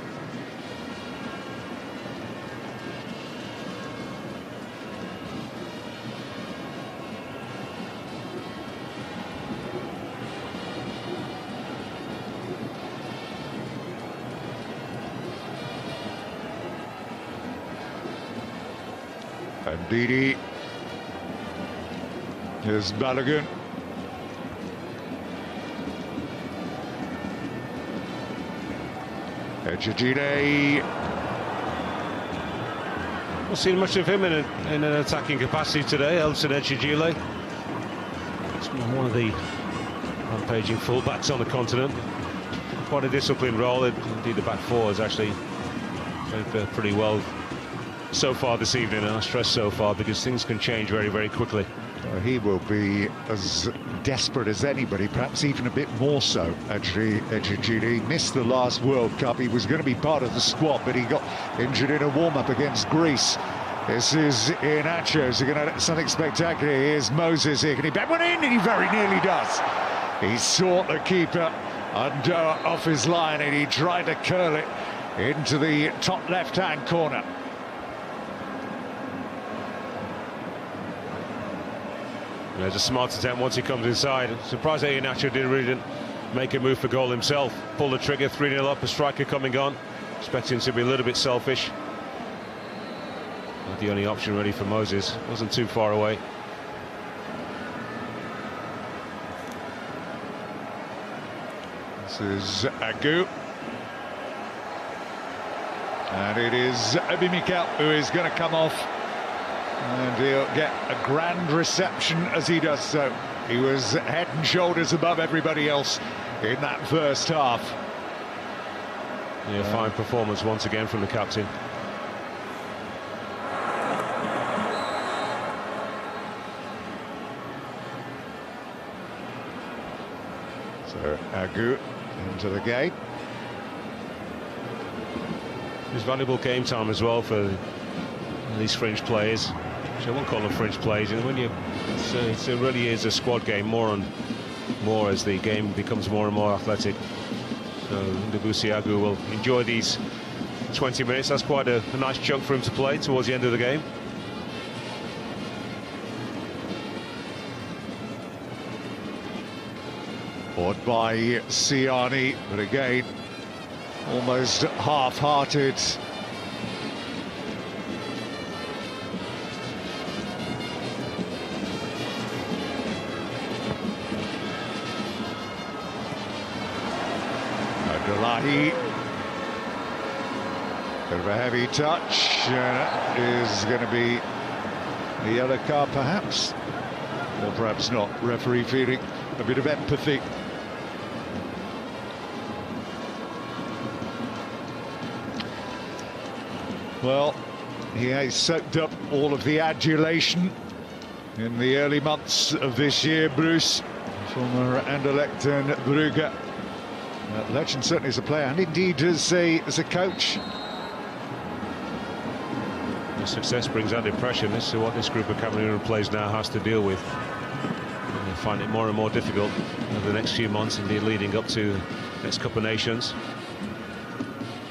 Speaker 1: Ndidi. Here's Balogun. Ejijide.
Speaker 3: Not seen much of him in an attacking capacity today, Elton Ejijide. It's one of the rampaging fullbacks on the continent. Quite a disciplined role. Indeed, the back 4 has actually played pretty well so far this evening, and I stress so far because things can change very, very quickly.
Speaker 1: He will be as desperate as anybody, perhaps even a bit more so. Ejijide, he missed the last World Cup. He was going to be part of the squad, but he got injured in a warm-up against Greece. This is Iheanacho. Is he going to do something spectacular? Here's Moses here. Can he bet one in? And he very nearly does. He sought the keeper under off his line, and he tried to curl it into the top left-hand corner.
Speaker 3: There's a smart attempt once he comes inside. Surprised that Iheanacho didn't make a move for goal himself. Pull the trigger, 3-0 up, a striker coming on. Expecting to be a little bit selfish. Not the only option ready for Moses. Wasn't too far away.
Speaker 1: This is Agu. And it is Obi Mikel who is going to come off. And he'll get a grand reception as he does so. He was head and shoulders above everybody else in that first half.
Speaker 3: Yeah, fine performance once again from the captain.
Speaker 1: So Agu into the game.
Speaker 3: It's valuable game time as well for these fringe players. I won't call them fringe players. And when it really is a squad game, more as the game becomes more and more athletic. So Debussy Agu will enjoy these 20 minutes. That's quite a nice chunk for him to play towards the end of the game.
Speaker 1: Fought by Siani, but again, almost half-hearted. Abdullahi. Bit of a heavy touch, and it is going to be a yellow card perhaps, or perhaps not. Referee feeling a bit of empathy. Well, he has soaked up all of the adulation in the early months of this year, Bruce, former Anderlecht and Brugge. Legend certainly as a player, and indeed as a coach.
Speaker 3: The success brings added pressure. This is what this group of Cameroon players now has to deal with. And they'll find it more and more difficult over the next few months, indeed leading up to the next Cup of Nations.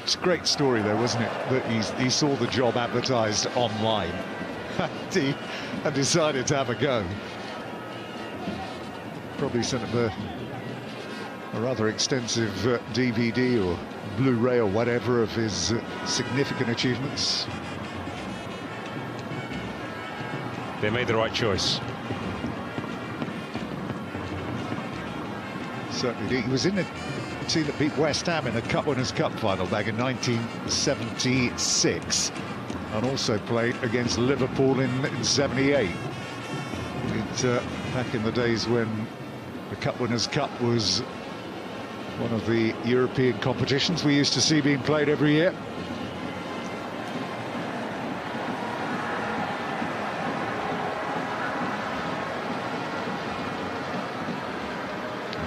Speaker 1: It's a great story though, wasn't it, that he saw the job advertised online and decided to have a go. Probably sent him a rather extensive DVD or Blu-ray or whatever of his significant achievements.
Speaker 3: They made the right choice.
Speaker 1: Certainly did. He was in the team that beat West Ham in the Cup Winners' Cup final back in 1976, and also played against Liverpool in '78. Back in the days when the Cup Winners' Cup was one of the European competitions we used to see being played every year.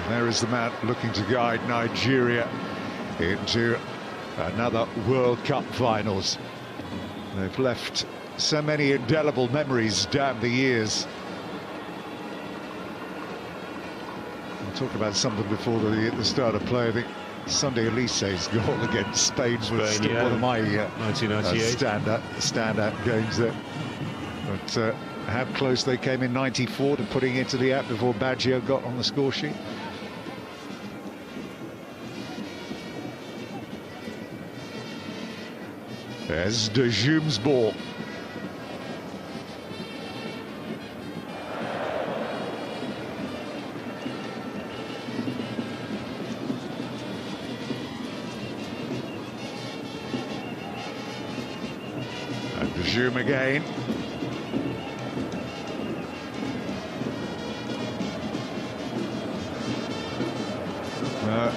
Speaker 1: There is the man looking to guide Nigeria into another World Cup finals. They've left so many indelible memories down the years. I talked about something before the start of play. I think Sunday Elise's goal against Spain was still one of my
Speaker 3: 1998
Speaker 1: standout games there. But how close they came in '94 to putting it to the app before Baggio got on the score sheet. There's De Jong's ball. And De Jong again.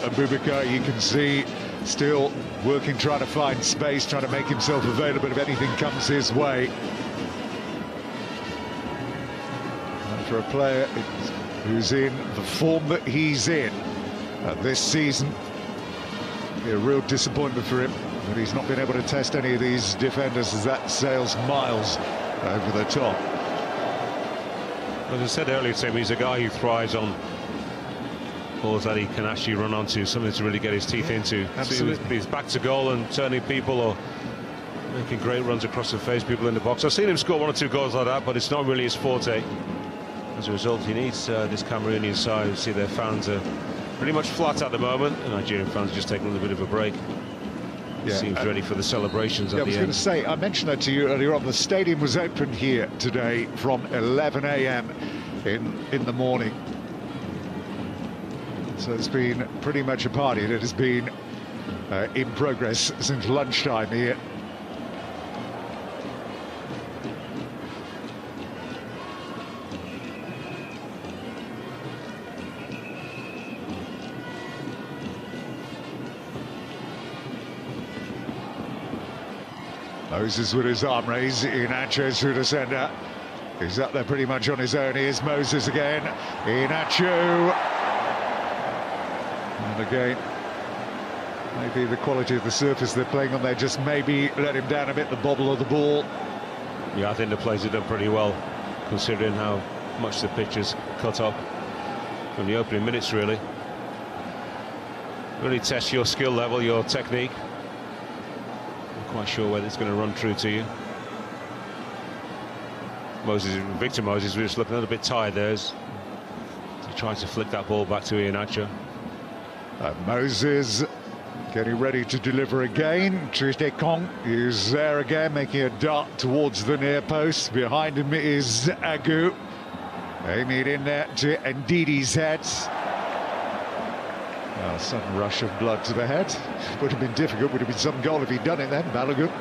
Speaker 1: Abubakar, you can see, still working, trying to find space, trying to make himself available if anything comes his way. And for a player who's in the form that he's in this season, it'll be a real disappointment for him that he's not been able to test any of these defenders, as that sails miles over the top.
Speaker 3: As I said earlier, Tim, he's a guy who thrives on balls that he can actually run onto, something to really get his teeth into.
Speaker 1: Absolutely.
Speaker 3: So he's back to goal and turning people or making great runs across the face, people in the box. I've seen him score 1 or 2 goals like that, but it's not really his forte. As a result, he needs this Cameroonian side. You see their fans are pretty much flat at the moment, and Nigerian fans are just taking a little bit of a break. Yeah, seems ready for the celebrations at the end.
Speaker 1: I was going to say, I mentioned that to you earlier on, the stadium was opened here today from 11 a.m. in the morning. So it's been pretty much a party that has been in progress since lunchtime here. Moses with his arm raised, Inacho through the centre. He's up there pretty much on his own. Here's Moses again, Inacho. And again, maybe the quality of the surface they're playing on there just maybe let him down a bit, the bobble of the ball.
Speaker 3: Yeah, I think the players have done pretty well, considering how much the pitch is cut up from the opening minutes, really. Really test your skill level, your technique. Not quite sure whether it's going to run true to you. Victor Moses was looking a little bit tired there as he tried to flick that ball back to Iheanacho.
Speaker 1: Moses getting ready to deliver again. Tristekong is there again, making a dart towards the near post. Behind him is Agu, aiming it in there to Ndidi's head. A sudden rush of blood to the head. Would have been difficult, would have been some goal if he'd done it then, Balogun.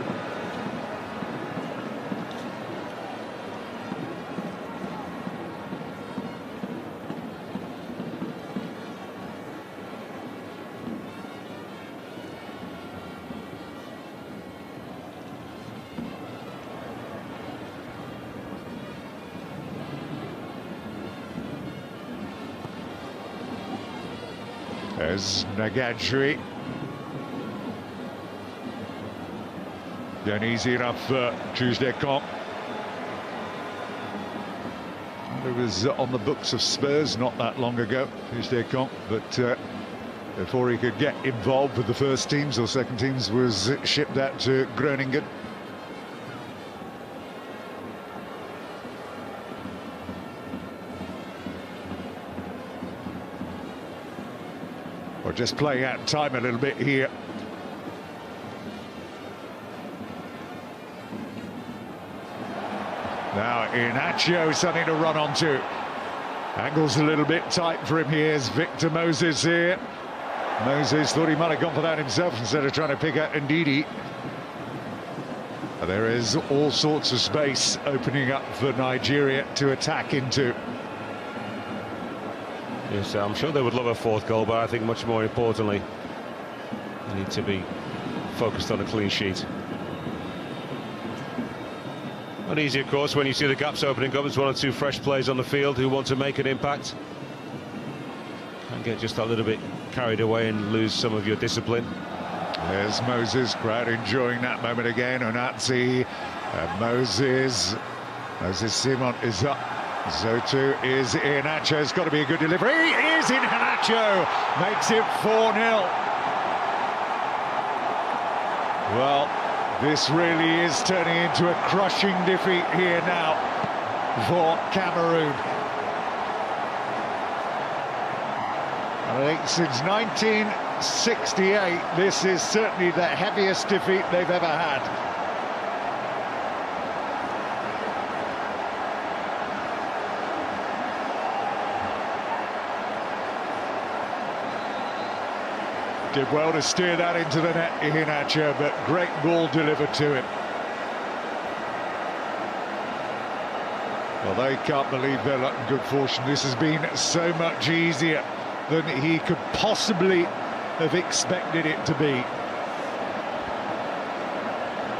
Speaker 1: There's Nagadri. Then easy enough for Tristekong. It was on the books of Spurs not that long ago, Tristekong, but before he could get involved with the first teams or second teams, was shipped out to Groningen. Just playing out time a little bit here Iheanacho, something to run onto. Angle's a little bit tight for him. Here's Victor Moses here. Moses thought he might have gone for that himself instead of trying to pick out Ndidi. There is all sorts of space opening up for Nigeria to attack into.
Speaker 3: Yes, I'm sure they would love a fourth goal, but I think much more importantly, they need to be focused on a clean sheet. Not easy, of course, when you see the gaps opening up. There's one or two fresh players on the field who want to make an impact. Can't get just a little bit carried away and lose some of your discipline.
Speaker 1: There's Moses, crowd enjoying that moment again. Onatsi, Moses Simon is up. So too is Iheanacho. It's got to be a good delivery. Is Iheanacho, makes it 4-0. Well, this really is turning into a crushing defeat here now for Cameroon. I think since 1968, this is certainly the heaviest defeat they've ever had. Did well to steer that into the net, Iheanacho, but great ball delivered to him. Well, they can't believe their luck and good fortune. This has been so much easier than he could possibly have expected it to be.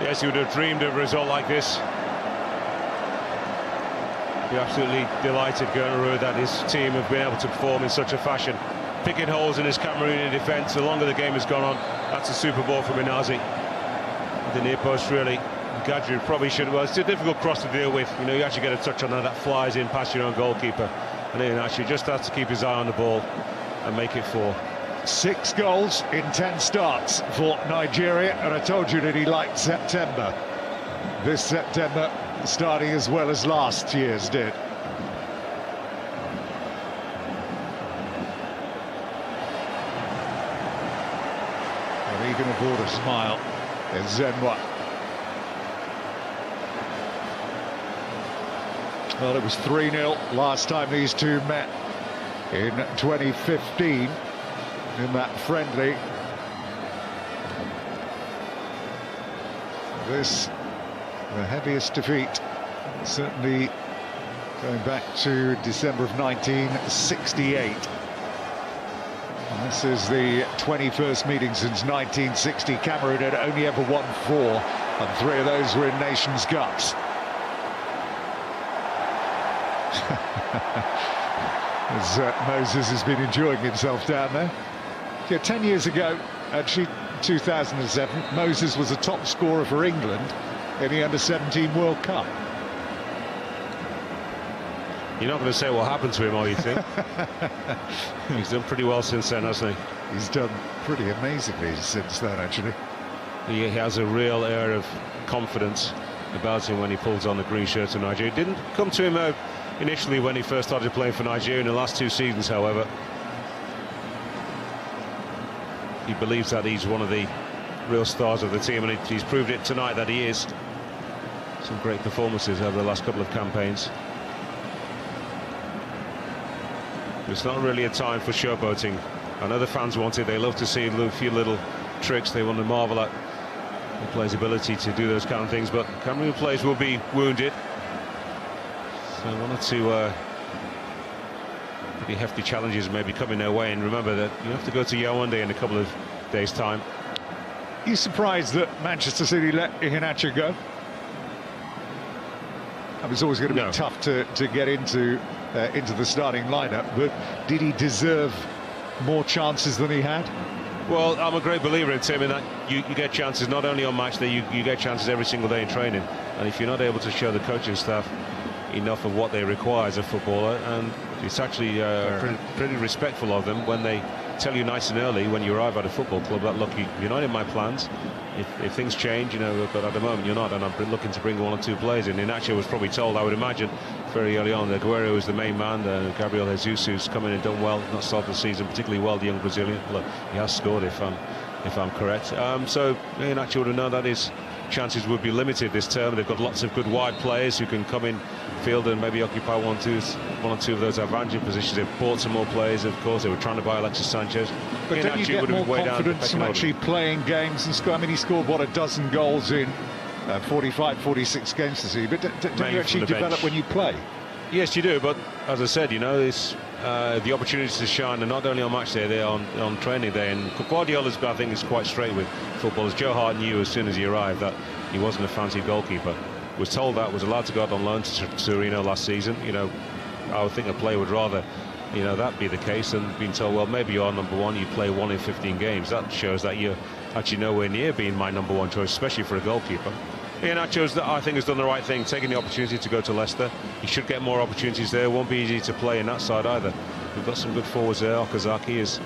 Speaker 3: Yes, he would have dreamed of a result like this. Be absolutely delighted, Cameroon, that his team have been able to perform in such a fashion. Picking holes in his Cameroonian defence. The longer the game has gone on, that's a super ball from Inazi. The near post, really. Gadri probably should. Well, it's a difficult cross to deal with. You know, you actually get a touch on that flies in past your own goalkeeper. And then actually just has to keep his eye on the ball and make it 4.
Speaker 1: 6 goals in 10 starts for Nigeria, and I told you that he liked September. This September starting as well as last year's did. And even aboard a smile is Zenwa. Well, it was 3-0 last time these two met in 2015 in that friendly. This, the heaviest defeat, certainly going back to December of 1968. And this is the 21st meeting since 1960. Cameroon had only ever won 4, and 3 of those were in Nations Cups. As Moses has been enjoying himself down there. Yeah, 10 years ago, actually 2007, Moses was a top scorer for England in the Under-17 World Cup.
Speaker 3: You're not going to say what happened to him, are you, think? He's done pretty well since then, hasn't he?
Speaker 1: He's done pretty amazingly since then, actually.
Speaker 3: He has a real air of confidence about him when he pulls on the green shirt of Nigeria. It didn't come to him initially when he first started playing for Nigeria. In the last 2 seasons, however, he believes that he's one of the real stars of the team, and he's proved it tonight that he is. Some great performances over the last couple of campaigns. It's not really a time for showboating. I know the fans want it. They love to see a few little tricks. They want to marvel at the player's ability to do those kind of things, but Cameroon players will be wounded. So 1 or 2 pretty hefty challenges may be coming their way, and remember that you have to go to Yaoundé in a couple of days' time.
Speaker 1: Are you surprised that Manchester City let Iheanacho go? It was always going to be tough to get into the starting lineup, but did he deserve more chances than he had?
Speaker 3: Well, I'm a great believer in Tim, in that you get chances not only on match day, you get chances every single day in training, and if you're not able to show the coaching staff enough of what they require as a footballer, and it's actually pretty respectful of them when they tell you nice and early when you arrive at a football club that, look, you're not in my plans. If things change, you know, but at the moment you're not, and I'm looking to bring 1 or 2 players in. Iheanacho was probably told, I would imagine, very early on that Aguero was the main man. Gabriel Jesus, who's come in and done well, not started the season particularly well, the young Brazilian. Look, he has scored, if I'm correct. So Iheanacho would have known that his chances would be limited this term. They've got lots of good wide players who can come in field and maybe occupy one or two of those advantaging positions. They've bought some more players, of course. They were trying to buy Alexis Sanchez.
Speaker 1: But don't you get more confidence from actually playing games and score? I mean, he scored, what, a dozen goals in 45, 46 games this year. But don't you actually develop when you play?
Speaker 3: Yes, you do. But as I said, you know, it's the opportunities to shine are not only on match day, they're on training day. And Guardiola's, I think, is quite straight with footballers. Joe Hart knew as soon as he arrived that he wasn't a fancy goalkeeper. Was told that, was allowed to go out on loan to Torino last season. You know, I would think a player would rather, you know, that be the case than being told, well, maybe you are number one, you play 1 in 15 games. That shows that you're actually nowhere near being my number one choice, especially for a goalkeeper. Iheanacho's, I think, has done the right thing, taking the opportunity to go to Leicester. He should get more opportunities there. It won't be easy to play in that side either. We've got some good forwards there. Okazaki is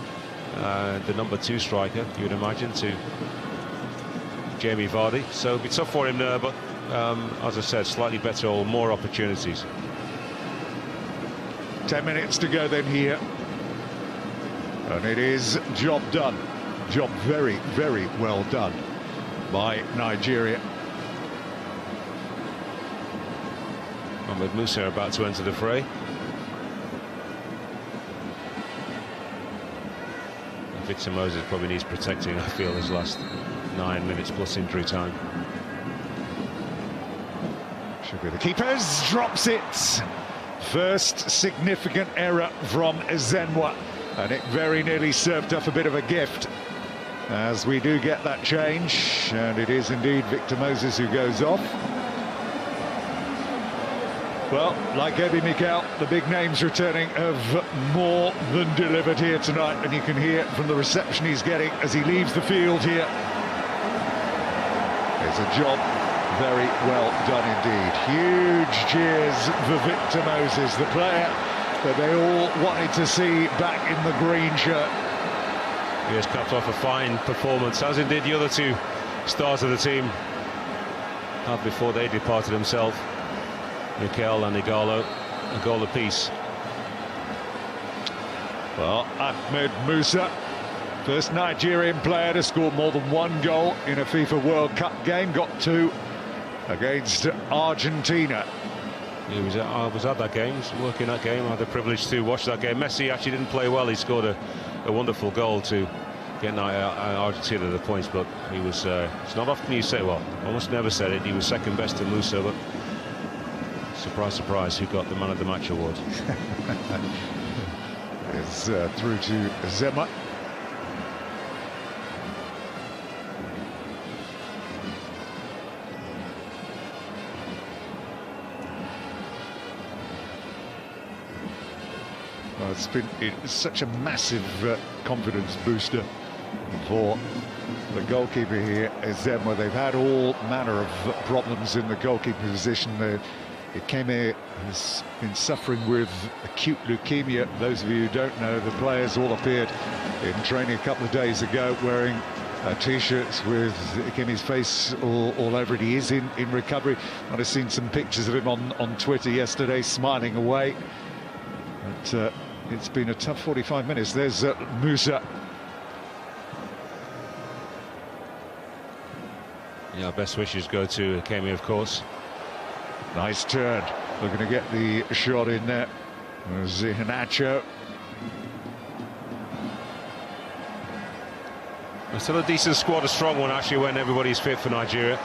Speaker 3: the number 2 striker, you would imagine, to Jamie Vardy. So it'll be tough for him there, but as I said, slightly better or more opportunities.
Speaker 1: 10 minutes to go then here. And it is job done. Job very, very well done by Nigeria.
Speaker 3: Ahmed Musa about to enter the fray. Victor Moses probably needs protecting, I feel, his last 9 minutes plus injury time.
Speaker 1: Should be the keepers, drops it. First significant error from Zenwa, and it very nearly served up a bit of a gift, as we do get that change, and it is indeed Victor Moses who goes off. Well, like Eddie Mikel, the big names returning have more than delivered here tonight, and you can hear from the reception he's getting as he leaves the field here. It's a job very well done indeed. Huge cheers for Victor Moses, the player that they all wanted to see back in the green shirt.
Speaker 3: He has capped off a fine performance, as indeed the other 2 stars of the team have before they departed themselves. Mikel and Igalo, a goal apiece.
Speaker 1: Well, Ahmed Musa, first Nigerian player to score more than 1 goal in a FIFA World Cup game, got 2 against Argentina.
Speaker 3: He was at that game, was working that game. I had the privilege to watch that game. Messi actually didn't play well. He scored a wonderful goal to get Argentina the points, but he was. It's not often you say, well, almost never said it. He was second best to Musa, but surprise, surprise, who got the Man of the Match award?
Speaker 1: It's through to Zema. Well, it's such a massive confidence booster for the goalkeeper here, Zema. They've had all manner of problems in the goalkeeper position. Ikeme has been suffering with acute leukemia. Those of you who don't know, the players all appeared in training a couple of days ago wearing T-shirts with Ikeme's face all over it. He is in recovery. I've seen some pictures of him on Twitter yesterday, smiling away. But it's been a tough 45 minutes. There's Musa.
Speaker 3: Yeah, best wishes go to Ikeme, of course.
Speaker 1: Nice turn, looking to get the shot in there. Iheanacho.
Speaker 3: Still a decent squad, a strong one actually when everybody's fit for Nigeria.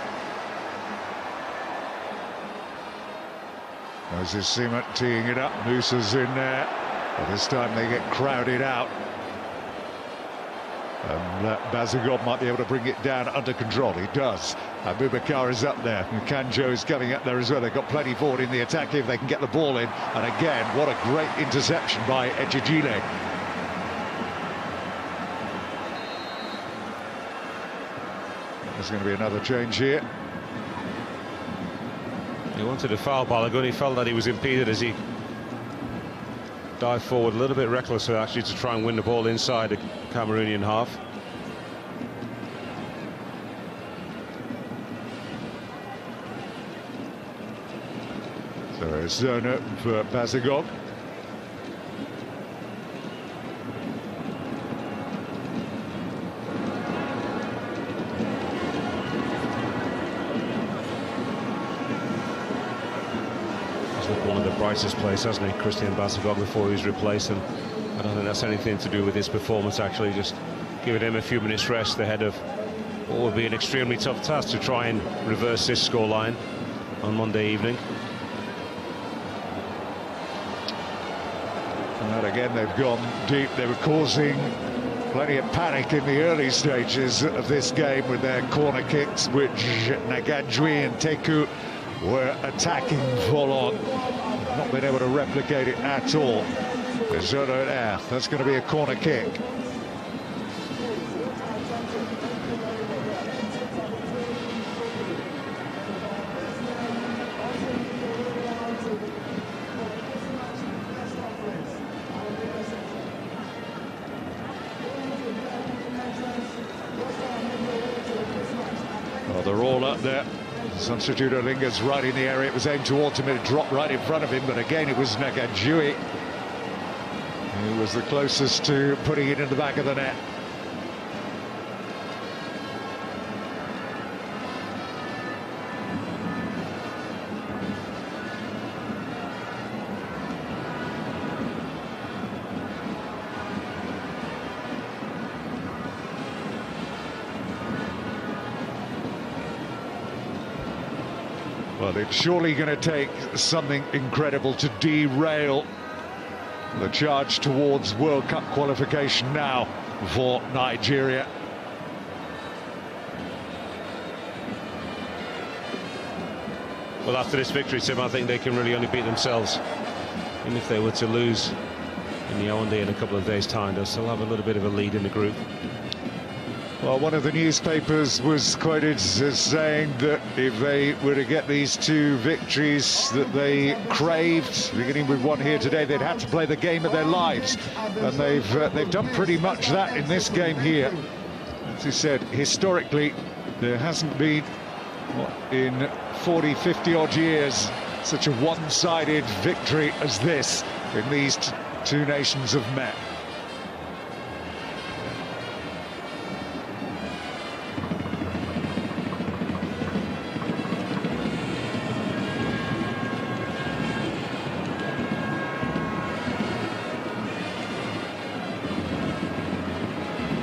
Speaker 1: Moses Sima teeing it up, Musa's in there. But this time they get crowded out. And Bazagov might be able to bring it down under control. He does. Abubakar is up there. Kanjo is coming up there as well. They've got plenty forward in the attack if they can get the ball in. And again, what a great interception by Ejijile. There's going to be another change here.
Speaker 3: He wanted a foul, Balogun. He felt that he was impeded as he dived forward a little bit recklessly, actually, to try and win the ball inside the Cameroonian half.
Speaker 1: So it's zone for Bazagov.
Speaker 3: twice his place, hasn't he, Christian Basagog, before he was replaced, and I don't think that's anything to do with his performance, actually, just giving him a few minutes rest ahead of what would be an extremely tough task to try and reverse this scoreline on Monday evening.
Speaker 1: And again, they've gone deep. They were causing plenty of panic in the early stages of this game with their corner kicks, which Nagajwi and Teku were attacking full on. Not been able to replicate it at all. That's going to be a corner kick. Well, they're all up there. Substituto Linga's right in the area. It was aimed towards him, it dropped right in front of him, but again it was Nagajui who was the closest to putting it in the back of the net. Well, it's surely going to take something incredible to derail the charge towards World Cup qualification now for Nigeria.
Speaker 3: Well, after this victory, Tim, I think they can really only beat themselves. And if they were to lose in the Yaoundé in a couple of days' time, they'll still have a little bit of a lead in the group.
Speaker 1: Well, one of the newspapers was quoted as saying that if they were to get these two victories that they craved, beginning with one here today, they'd have to play the game of their lives. And they've done pretty much that in this game here. As you said, historically, there hasn't been, in 40, 50 odd years, such a one-sided victory as this in these two nations have met.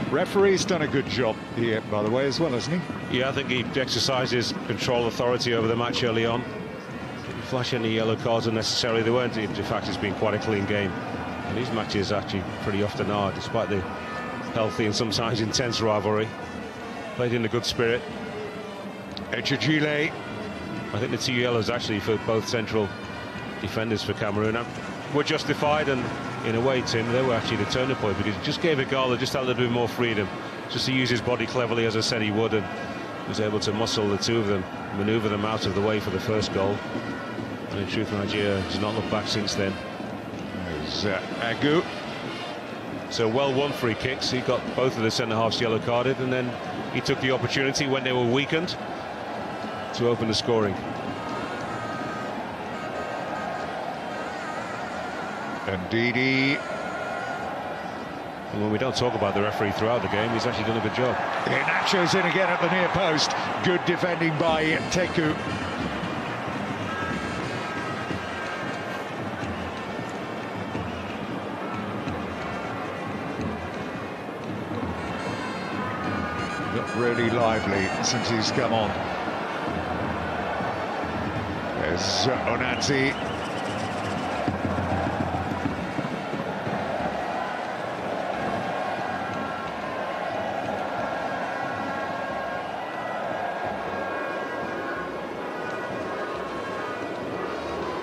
Speaker 1: Referee's done a good job here, by the way, as well, hasn't he?
Speaker 3: Yeah, I think he exercises control authority over the match early on. Didn't flash any yellow cards unnecessarily. They weren't. In fact, it's been quite a clean game. And these matches actually pretty often are, despite the healthy and sometimes intense rivalry. Played in a good spirit.
Speaker 1: Echejile.
Speaker 3: I think the two yellows actually for both central defenders for Cameroon were justified, and in a way, Tim, they were actually the turning point, because he just gave a goal that just had a little bit more freedom, just to use his body cleverly, as I said he would, and was able to muscle the two of them, manoeuvre them out of the way for the first goal. And in truth, Nigeria has not looked back since then.
Speaker 1: There's Agu.
Speaker 3: So well won free kicks. He got both of the centre-halves yellow carded, and then he took the opportunity when they were weakened to open the scoring.
Speaker 1: And Didi.
Speaker 3: And when we don't talk about the referee throughout the game, he's actually done a good job.
Speaker 1: Nacho's in again at the near post. Good defending by Teku. Got really lively since he's come on. There's Onatsi.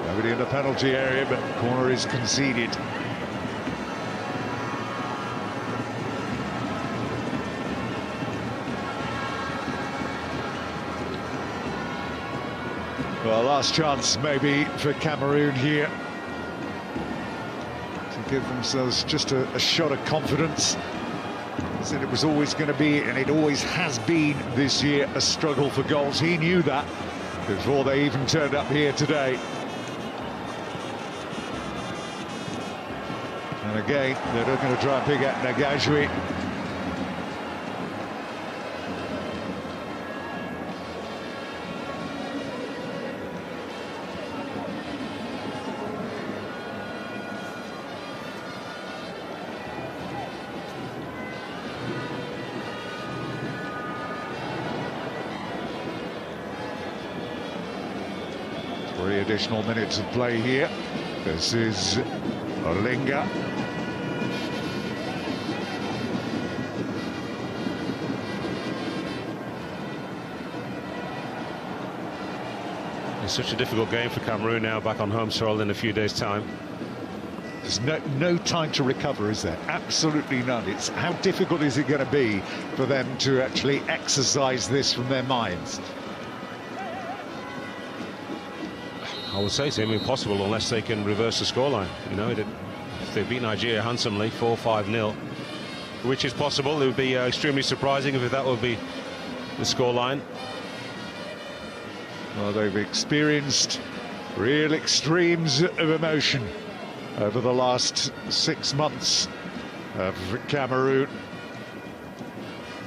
Speaker 1: Nobody in the penalty area, but corner is conceded. Well, last chance maybe for Cameroon here to give themselves just a shot of confidence. Said it was always going to be, and it always has been this year, a struggle for goals. He knew that before they even turned up here today. And again, they're not going to try and pick at Nagajwi. 3 additional minutes of play here. This is Olinga.
Speaker 3: It's such a difficult game for Cameroon now, back on home soil in a few days' time.
Speaker 1: There's no time to recover, is there? Absolutely none. It's how difficult is it going to be for them to actually exercise this from their minds?
Speaker 3: I would say it's impossible unless they can reverse the scoreline. You know, if they beat Nigeria handsomely, 4-5-0, which is possible. It would be extremely surprising if that would be the scoreline.
Speaker 1: Well, they've experienced real extremes of emotion over the last 6 months of Cameroon.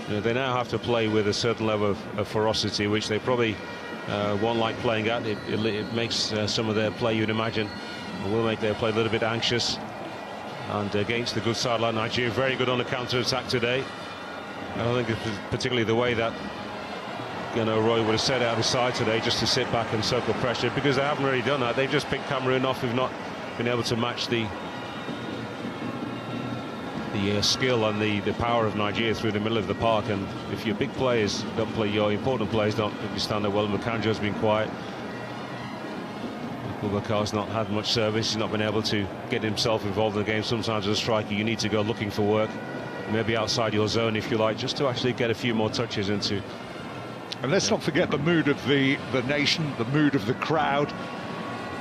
Speaker 3: You know, they now have to play with a certain level of ferocity, which they probably won't like playing at. It makes some of their play, you'd imagine, will make their play a little bit anxious. And against the good side like Nigeria, very good on the counter-attack today. I don't think it's particularly the way that Roy would have set out his side today, just to sit back and soak up pressure, because they haven't really done that. They've just picked Cameroon off, who've not been able to match the skill and the power of Nigeria through the middle of the park. And if your big players don't play, your important players don't stand there well. Makanjo's been quiet. Boubacar's not had much service. He's not been able to get himself involved in the game. Sometimes as a striker you need to go looking for work, maybe outside your zone if you like, just to actually get a few more touches into.
Speaker 1: And let's not forget the mood of the nation, the mood of the crowd.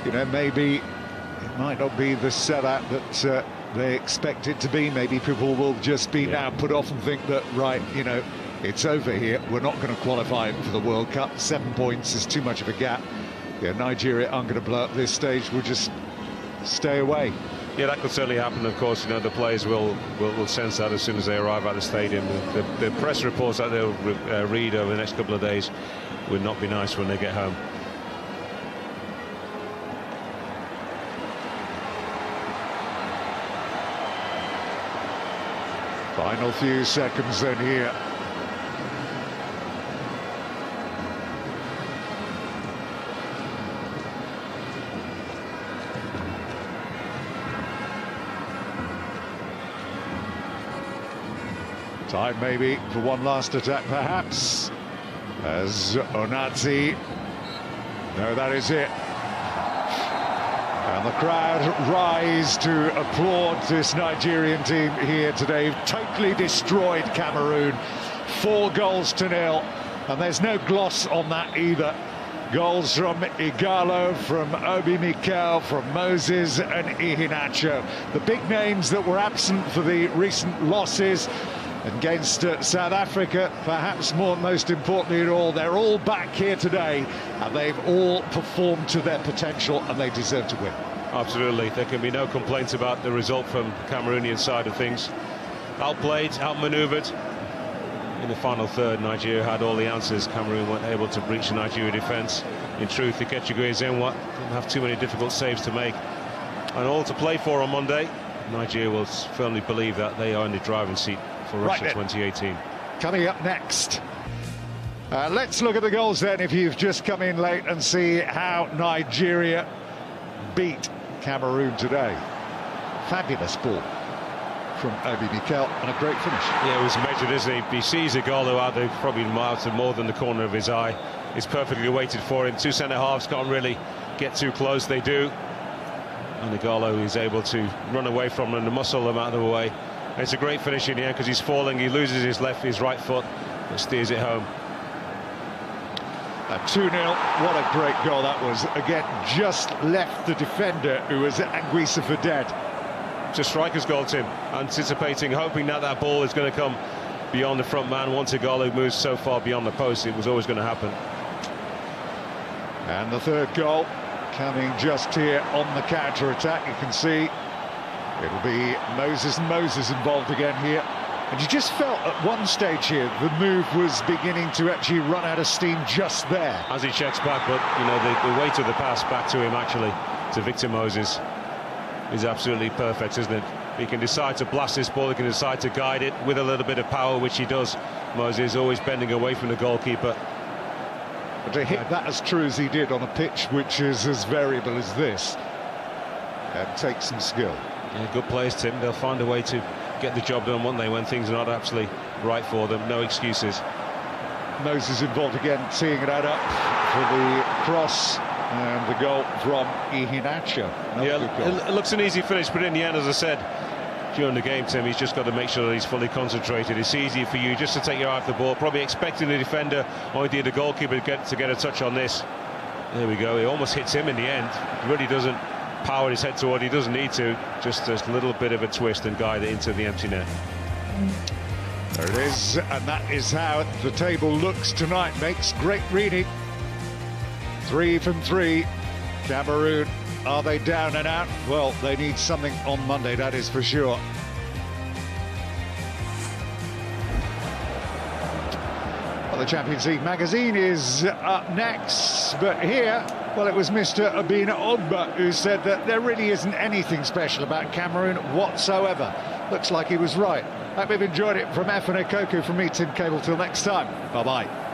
Speaker 1: You know, maybe it might not be the sellout that they expect it to be. Maybe people will just be now put off and think that, right, you know, it's over here. We're not going to qualify for the World Cup. 7 points is too much of a gap. Yeah, Nigeria aren't going to blow up this stage. We'll just stay away.
Speaker 3: Yeah, that could certainly happen. Of course, you know, the players will sense that as soon as they arrive at the stadium. The press reports that they'll read over the next couple of days would not be nice when they get home.
Speaker 1: Final few seconds then here. Time maybe for one last attack, perhaps, as Onazi. No, that is it. And the crowd rise to applaud this Nigerian team here today. Totally destroyed Cameroon. 4-0, and there's no gloss on that either. Goals from Igalo, from Obi Mikel, from Moses and Iheanacho. The big names that were absent for the recent losses against South Africa, perhaps most importantly at all, they're all back here today and they've all performed to their potential and they deserve to win.
Speaker 3: Absolutely, there can be no complaints about the result from the Cameroonian side of things. Outplayed, outmaneuvered. In the final third, Nigeria had all the answers. Cameroon weren't able to breach the Nigeria defence. In truth, Ikechukwu Ezenwa didn't have too many difficult saves to make. And all to play for on Monday. Nigeria will firmly believe that they are in the driving seat for Russia 2018.
Speaker 1: Coming up next, let's look at the goals then, if you've just come in late, and see how Nigeria beat Cameroon today. Fabulous ball from Obi Mikel and a great finish.
Speaker 3: Yeah, it was measured, isn't he? He sees Igalo out there, probably miles to more than the corner of his eye. It's perfectly weighted for him. Two centre-halves can't really get too close. They do. And Igalo is able to run away from them and muscle them out of the way. And it's a great finish in the end because he's falling. He loses his right foot, but steers it home.
Speaker 1: 2-0, what a great goal that was. Again, just left the defender, who was Anguissa, for dead.
Speaker 3: It's a striker's goal, Tim. Anticipating, hoping that that ball is going to come beyond the front man. Once Igalo moves so far beyond the post, it was always going to happen.
Speaker 1: And the third goal coming just here on the counter-attack. You can see it'll be Moses involved again here. And you just felt at one stage here the move was beginning to actually run out of steam just there.
Speaker 3: As he checks back, but you know, the weight of the pass back to him, actually, to Victor Moses, is absolutely perfect, isn't it? He can decide to blast this ball, he can decide to guide it with a little bit of power, which he does. Moses always bending away from the goalkeeper.
Speaker 1: But to hit that as true as he did on a pitch which is as variable as this, takes some skill.
Speaker 3: Yeah, good players, Tim. They'll find a way to get the job done, won't they, when things are not absolutely right for them. No excuses.
Speaker 1: Moses involved again, seeing it out up for the cross and the goal from Iheanacho.
Speaker 3: Yeah, it looks an easy finish, but in the end, as I said during the game, Tim, he's just got to make sure that he's fully concentrated. It's easy for you just to take your eye off the ball, probably expecting the defender or indeed the goalkeeper to get a touch on this. There we go. He almost hits him in the end. He really doesn't power his head toward. He doesn't need to. Just a little bit of a twist and guide it into the empty net.
Speaker 1: There it is, and that is how the table looks tonight. Makes great reading. 3 from 3. Cameroon, are they down and out? Well, they need something on Monday, that is for sure. Well, the Champions League magazine is up next, but here, well, it was Mr. Obina Ogba who said that there really isn't anything special about Cameroon whatsoever. Looks like he was right. Hope you've enjoyed it. From F and Koku, from me, Tim Cable. Till next time. Bye-bye.